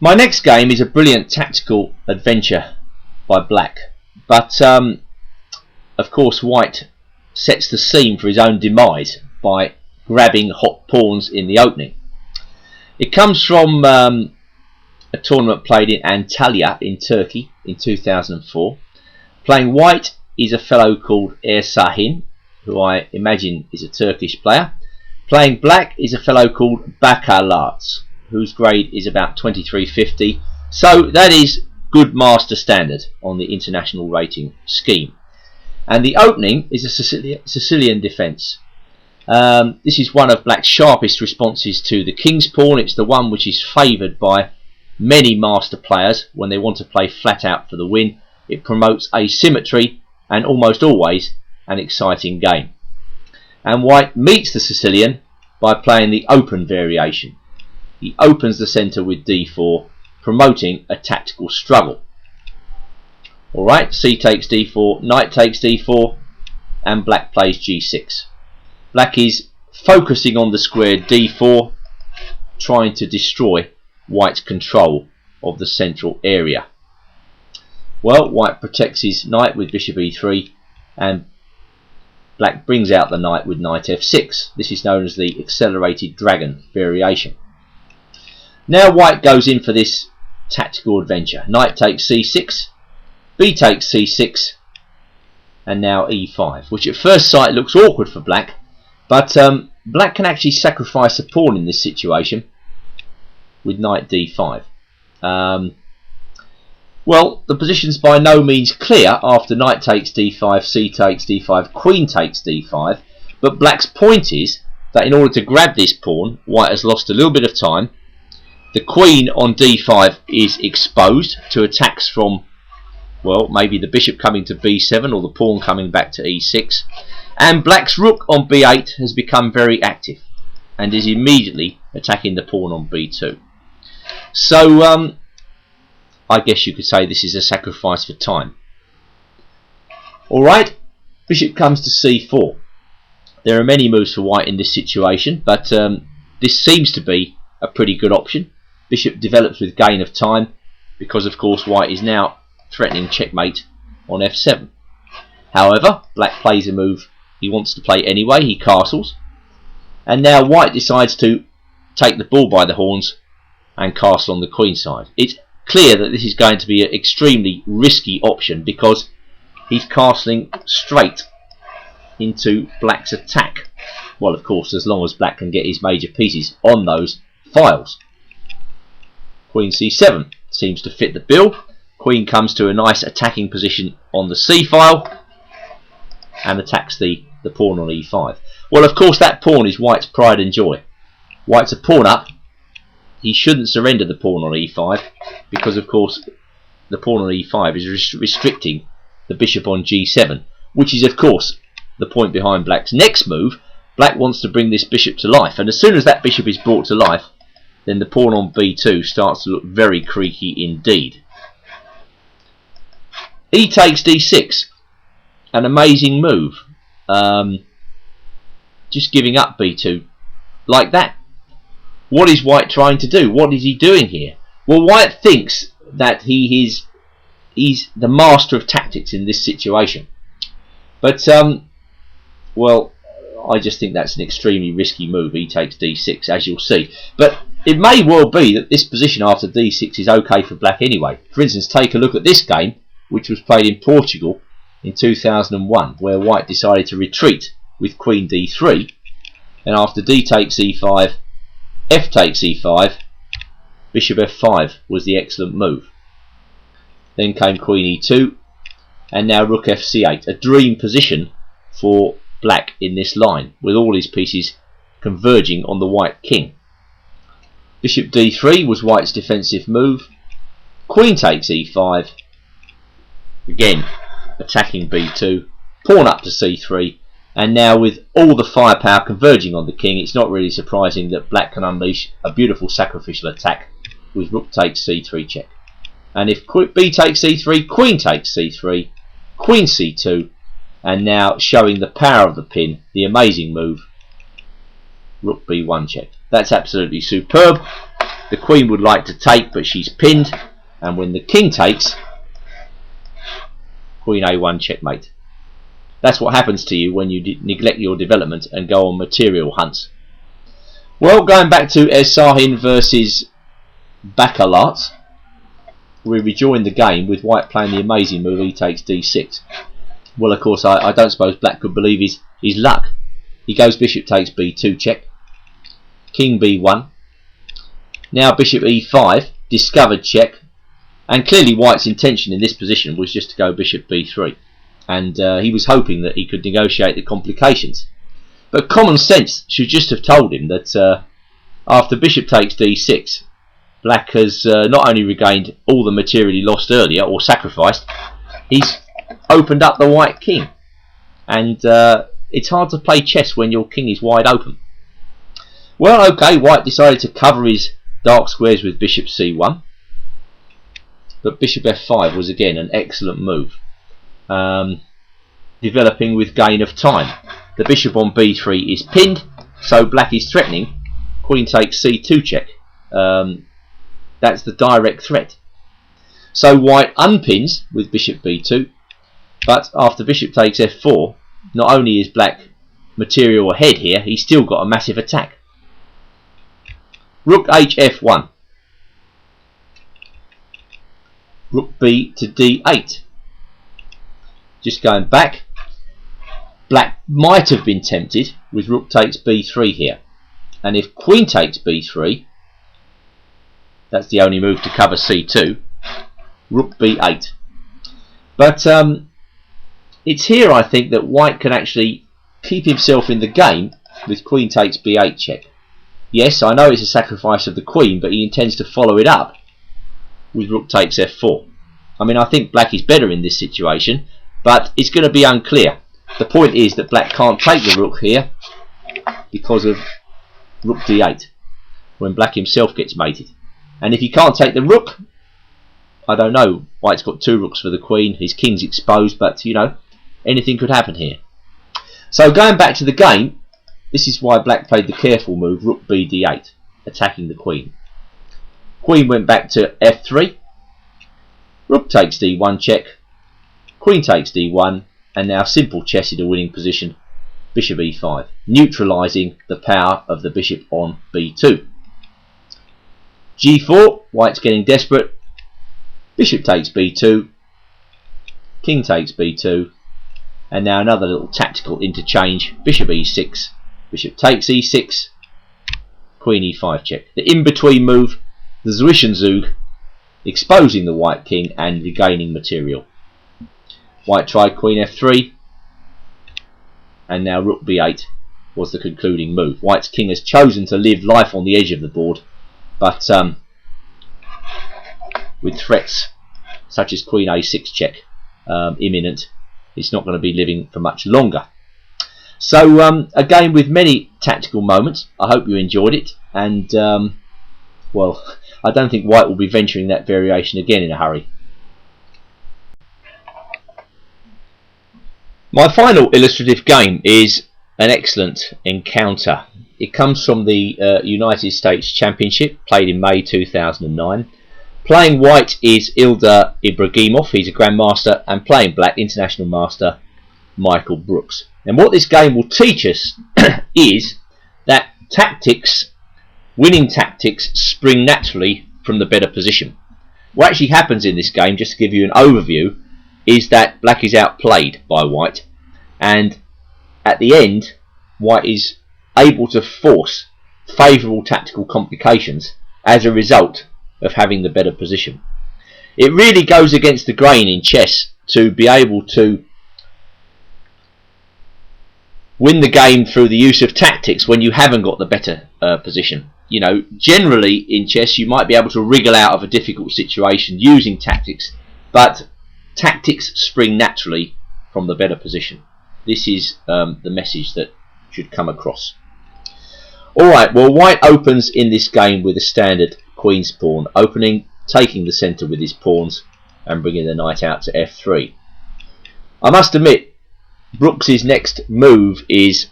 My next game is a brilliant tactical adventure by black, but of course white sets the scene for his own demise by grabbing hot pawns in the opening. It comes from a tournament played in Antalya in Turkey in 2004. Playing white is a fellow called Ersahin, who I imagine is a Turkish player. Playing black is a fellow called Bakalat, whose grade is about 2350. So that is good master standard on the international rating scheme. And the opening is a Sicilian defence. This is one of black's sharpest responses to the king's pawn. It's the one which is favoured by many master players when they want to play flat out for the win. It promotes asymmetry and almost always an exciting game. And white meets the Sicilian by playing the open variation. He opens the centre with d4, promoting a tactical struggle. Alright, c takes d4, knight takes d4, and black plays g6. Black is focusing on the square d4, trying to destroy white's control of the central area. Well, white protects his knight with bishop e3, and black brings out the knight with knight f6. This is known as the accelerated dragon variation. Now white goes in for this tactical adventure. Knight takes c6, b takes c6, and now e5, which at first sight looks awkward for black, but black can actually sacrifice a pawn in this situation with knight d5. Well, the position's by no means clear after knight takes d5, c takes d5, queen takes d5, but black's point is that in order to grab this pawn, white has lost a little bit of time. The queen on d5 is exposed to attacks from, well, maybe the bishop coming to b7 or the pawn coming back to e6. And black's rook on b8 has become very active and is immediately attacking the pawn on b2. So, I guess you could say this is a sacrifice for time. Alright, bishop comes to c4. There are many moves for white in this situation, but this seems to be a pretty good option. Bishop develops with gain of time because of course white is now threatening checkmate on f7. However, black plays a move he wants to play anyway. He castles, and now white decides to take the bull by the horns and castle on the queen side. It's clear that this is going to be an extremely risky option because he's castling straight into black's attack. Well, of course, as long as black can get his major pieces on those files. Queen c7 seems to fit the bill. Queen comes to a nice attacking position on the c file and attacks the pawn on e5. Well, of course, that pawn is white's pride and joy. White's a pawn up. He shouldn't surrender the pawn on e5 because, of course, the pawn on e5 is restricting the bishop on g7, which is, of course, the point behind black's next move. Black wants to bring this bishop to life, and as soon as that bishop is brought to life, then the pawn on b2 starts to look very creaky indeed. E takes d6, an amazing move. Just giving up b2 like that. What is white trying to do? What is he doing here? Well, white thinks that he's the master of tactics in this situation, but well, I just think that's an extremely risky move. E takes d6, as you'll see, but it may well be that this position after d6 is okay for black anyway. For instance, take a look at this game, which was played in Portugal in 2001, where white decided to retreat with queen d3, and after d takes e5, f takes e5, bishop f5 was the excellent move. Then came queen e2, and now rook fc8, a dream position for black in this line, with all his pieces converging on the white king. Bishop d3 was white's defensive move. Queen takes e5. Again, attacking b2. Pawn up to c3. And now with all the firepower converging on the king, it's not really surprising that black can unleash a beautiful sacrificial attack with rook takes c3 check. And if b takes c3, queen takes c3, queen c2, and now showing the power of the pin, the amazing move, rook b1 check. That's absolutely superb. The queen would like to take, but she's pinned, and when the king takes, queen a1 checkmate. That's what happens to you when you neglect your development and go on material hunts. Well, going back to Ersahin versus Bakalat, we rejoin the game with white playing the amazing move e takes d6. Well, of course, I don't suppose black could believe his luck. He goes bishop takes b2 check, king b1. Now bishop e5, discovered check, and clearly white's intention in this position was just to go bishop b3. And he was hoping that he could negotiate the complications. But common sense should just have told him that after bishop takes d6, black has not only regained all the material he lost earlier, or sacrificed, he's opened up the white king. And it's hard to play chess when your king is wide open. Well, okay, white decided to cover his dark squares with bishop c1. But bishop f5 was again an excellent move. Developing with gain of time. The bishop on b3 is pinned, so black is threatening. Queen takes c2 check. That's the direct threat. So white unpins with bishop b2, but after bishop takes f4, not only is black material ahead here, he's still got a massive attack. Rook hf1. Rook b to d8. Just going back, black might have been tempted with rook takes b3 here, and if queen takes b3, that's the only move to cover c2, rook b8. But it's here I think that white can actually keep himself in the game with queen takes b8 check. Yes, I know it's a sacrifice of the queen, but he intends to follow it up with rook takes f4. I mean, I think black is better in this situation, but it's going to be unclear. The point is that black can't take the rook here because of rook d8 when black himself gets mated. And if he can't take the rook, I don't know, white's got two rooks for the queen, his king's exposed, but you know, anything could happen here. So going back to the game, this is why black played the careful move rook b d8, attacking the queen. Queen went back to f3, rook takes d1 check, queen takes d1, and now simple chess in a winning position, bishop e5, neutralising the power of the bishop on b2. g4, white's getting desperate, bishop takes b2, king takes b2, and now another little tactical interchange, bishop e6, bishop takes e6, queen e5 check. The in-between move, the Zugzwang, exposing the white king and regaining material. White tried queen f3, and now rook b8 was the concluding move. White's king has chosen to live life on the edge of the board, but with threats such as queen a6 check imminent, it's not going to be living for much longer. So a game with many tactical moments. I hope you enjoyed it, and well, I don't think white will be venturing that variation again in a hurry. My final illustrative game is an excellent encounter. It comes from the United States Championship, played in May 2009. Playing white is Ilda Ibragimov, he's a Grandmaster, and playing black, International Master Michael Brooks. And what this game will teach us is that tactics, winning tactics, spring naturally from the better position. What actually happens in this game, just to give you an overview, is that black is outplayed by white, and at the end white is able to force favourable tactical complications as a result of having the better position. It really goes against the grain in chess to be able to win the game through the use of tactics when you haven't got the better position. You know, generally in chess you might be able to wriggle out of a difficult situation using tactics, but tactics spring naturally from the better position. This is the message that should come across. Alright, well, white opens in this game with a standard queen's pawn, opening, taking the centre with his pawns and bringing the knight out to f3. I must admit, Brooks's next move is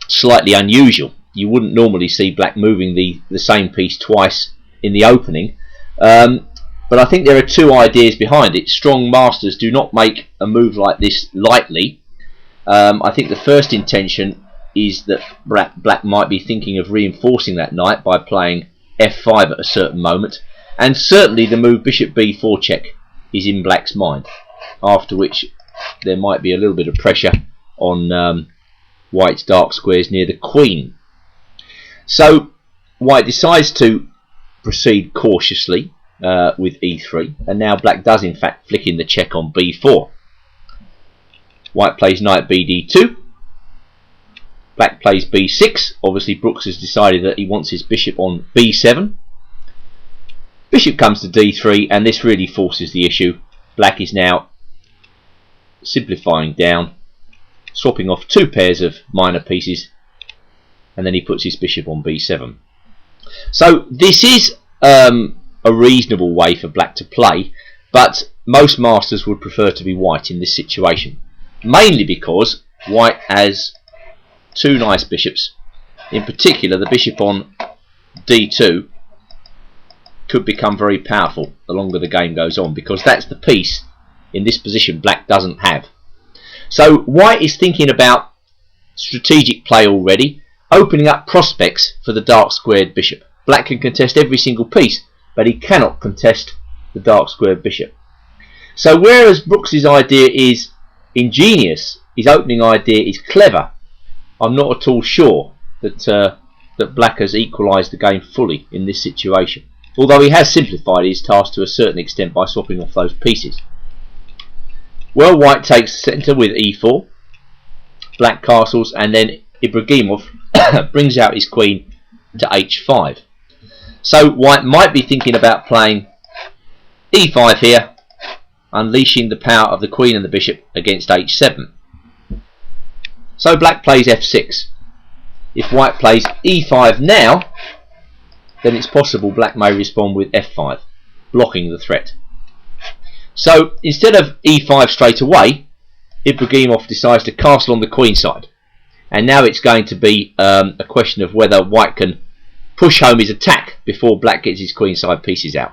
slightly unusual. You wouldn't normally see black moving the same piece twice in the opening, but I think there are two ideas behind it. Strong masters do not make a move like this lightly. I think the first intention is that black might be thinking of reinforcing that knight by playing f5 at a certain moment, and certainly the move bishop b4 check is in black's mind, after which there might be a little bit of pressure on white's dark squares near the queen. So white decides to proceed cautiously with e3, and now black does in fact flick in the check on b4. White plays knight bd2, black plays b6. Obviously Brooks has decided that he wants his bishop on b7. Bishop comes to d3, and this really forces the issue. Black is now simplifying down, swapping off two pairs of minor pieces, and then he puts his bishop on b7. So this is a reasonable way for black to play, but most masters would prefer to be white in this situation, mainly because white has two nice bishops. In particular, the bishop on d2 could become very powerful the longer the game goes on, because that's the piece in this position black doesn't have. So white is thinking about strategic play already, opening up prospects for the dark squared bishop. Black can contest every single piece, but he cannot contest the dark squared bishop. So whereas Brooks's idea is ingenious, his opening idea is clever, I'm not at all sure that that black has equalised the game fully in this situation, although he has simplified his task to a certain extent by swapping off those pieces. Well, white takes the centre with e4, black castles, and then Ibragimov brings out his queen to h5. So white might be thinking about playing e5 here, unleashing the power of the queen and the bishop against h7. So black plays f6. If white plays e5 now, then it's possible black may respond with f5, blocking the threat. So instead of e5 straight away, Ibragimov decides to castle on the queen side, and now it's going to be a question of whether white can push home his attack before black gets his queenside pieces out.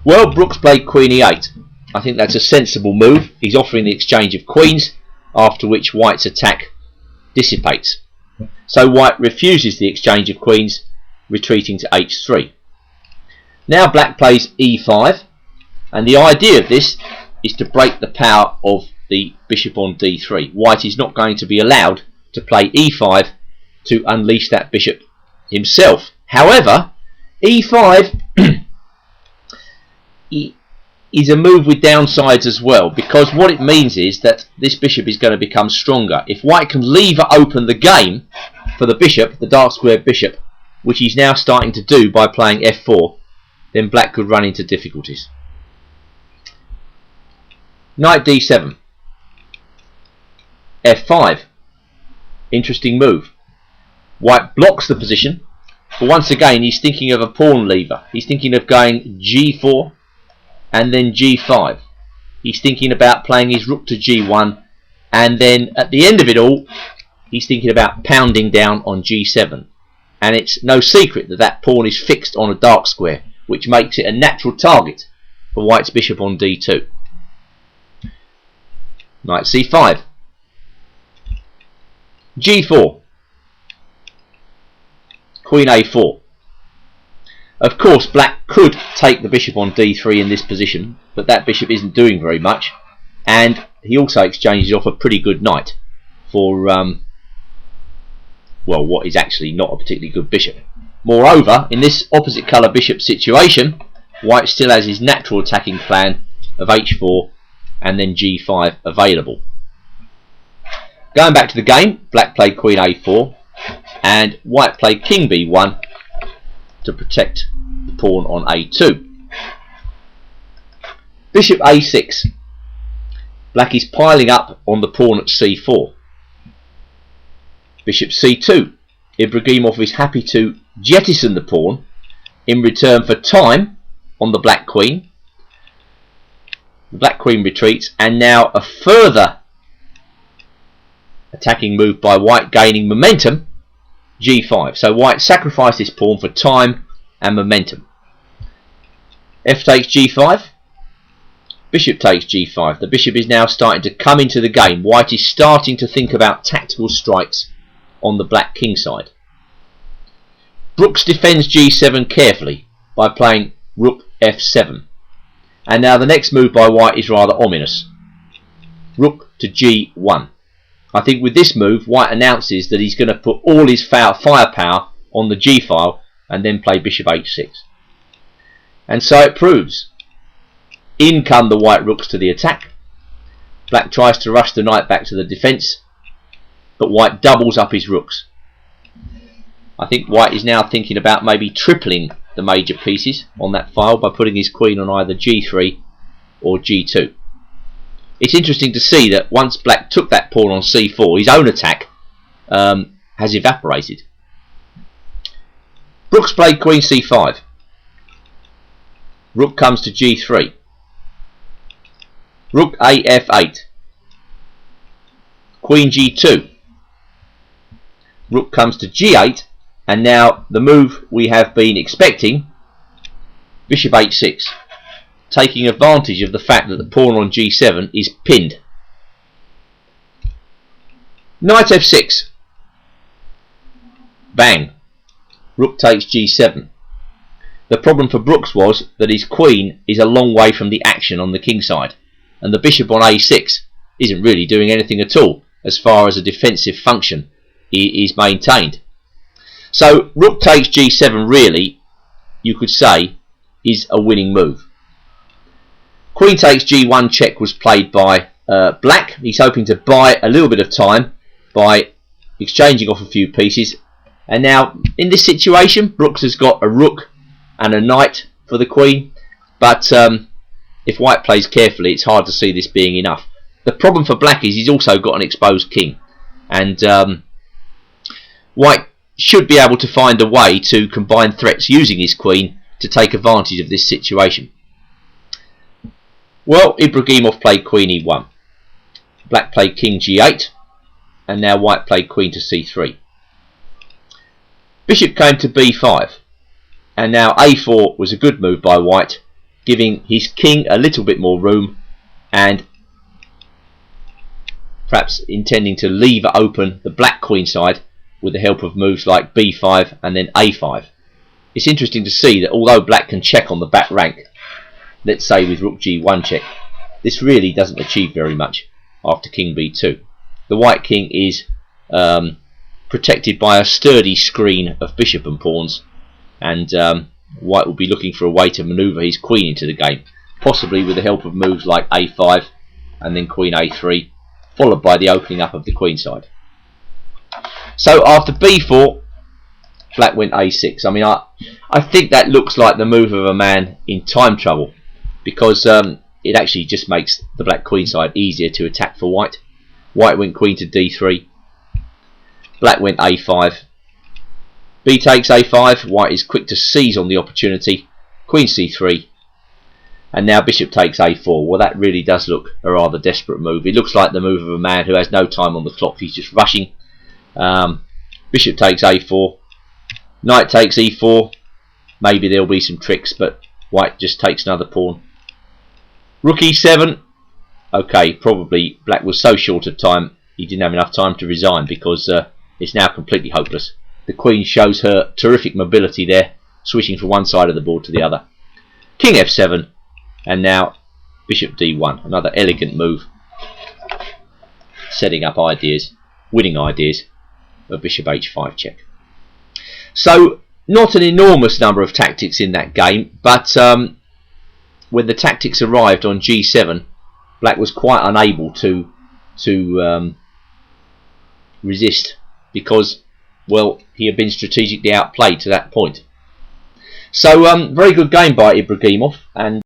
Well, Brooks played queen e8. I think that's a sensible move. He's offering the exchange of queens, after which white's attack dissipates. So white refuses the exchange of queens, retreating to h3. Now black plays e5, and the idea of this is to break the power of the bishop on d3. White is not going to be allowed to play e5 to unleash that bishop himself. However, e5 is a move with downsides as well, because what it means is that this bishop is going to become stronger. If white can lever open the game for the bishop, the dark square bishop, which he's now starting to do by playing f4, then black could run into difficulties. Knight d7, f5, interesting move. White blocks the position, but once again he's thinking of a pawn lever. He's thinking of going g4 and then g5. He's thinking about playing his rook to g1, and then at the end of it all he's thinking about pounding down on g7. And it's no secret that that pawn is fixed on a dark square, which makes it a natural target for white's bishop on d2. Knight c5, g4, queen a4. Of course black could take the bishop on d3 in this position, but that bishop isn't doing very much, and he also exchanges off a pretty good knight for well, what is actually not a particularly good bishop. Moreover, in this opposite colour bishop situation, white still has his natural attacking plan of h4 and then g5 available. Going back to the game, black played queen a4 and white played king b1 to protect the pawn on a2. Bishop a6. Black is piling up on the pawn at c4. Bishop c2. Ibragimov is happy to jettison the pawn in return for time on the black queen. The black queen retreats, and now a further attacking move by white, gaining momentum, g5. So white sacrificed this pawn for time and momentum. F takes g5. Bishop takes g5. The bishop is now starting to come into the game. White is starting to think about tactical strikes on the black king side. Brooks defends g7 carefully by playing rook f7. And now the next move by white is rather ominous. Rook to g1. I think with this move, white announces that he's going to put all his firepower on the g file and then play bishop h6. And so it proves. In come the white rooks to the attack. Black tries to rush the knight back to the defence, but white doubles up his rooks. I think white is now thinking about maybe tripling the major pieces on that file by putting his queen on either g3 or g2. It's interesting to see that once black took that pawn on c4, his own attack has evaporated. Brooks played queen c5. Rook comes to g3. Rook a f8. Queen g2. Rook comes to g8, and now the move we have been expecting, bishop h6, taking advantage of the fact that the pawn on g7 is pinned. Knight f6. Bang. Rook takes g7. The problem for Brooks was that his queen is a long way from the action on the king side, and the bishop on a6 isn't really doing anything at all as far as a defensive function is maintained. So rook takes g7 really, you could say, is a winning move. Queen takes g1 check was played by black. He's hoping to buy a little bit of time by exchanging off a few pieces. And now in this situation, Brooks has got a rook and a knight for the queen. But if white plays carefully, it's hard to see this being enough. The problem for black is he's also got an exposed king. And white should be able to find a way to combine threats using his queen to take advantage of this situation. Well, Ibragimov played queen e1. Black played king g8. And now white played queen to c3. Bishop came to b5. And now a4 was a good move by white, giving his king a little bit more room and perhaps intending to leave open the black queen side with the help of moves like b5 and then a5. It's interesting to see that although black can check on the back rank, let's say with rook g1 check, this really doesn't achieve very much after king b2. The white king is protected by a sturdy screen of bishop and pawns, and white will be looking for a way to manoeuvre his queen into the game, possibly with the help of moves like a5 and then queen a3, followed by the opening up of the queen side. So after b4, black went a6. I mean, I think that looks like the move of a man in time trouble, because it actually just makes the black queen side easier to attack for white. White went queen to d3. Black went a5. B takes a5. White is quick to seize on the opportunity. Queen c3. And now bishop takes a4. Well, that really does look a rather desperate move. It looks like the move of a man who has no time on the clock. He's just rushing. Bishop takes a4. Knight takes e4. Maybe there'll be some tricks, but white just takes another pawn. Rook e7. Okay, probably black was so short of time he didn't have enough time to resign, because it's now completely hopeless. The queen shows her terrific mobility there, switching from one side of the board to the other. King f7, and now bishop d1. Another elegant move, setting up ideas, winning ideas of bishop h5 check. So not an enormous number of tactics in that game, but when the tactics arrived on g7, black was quite unable to resist, because, well, he had been strategically outplayed to that point. So very good game by Ibragimov, and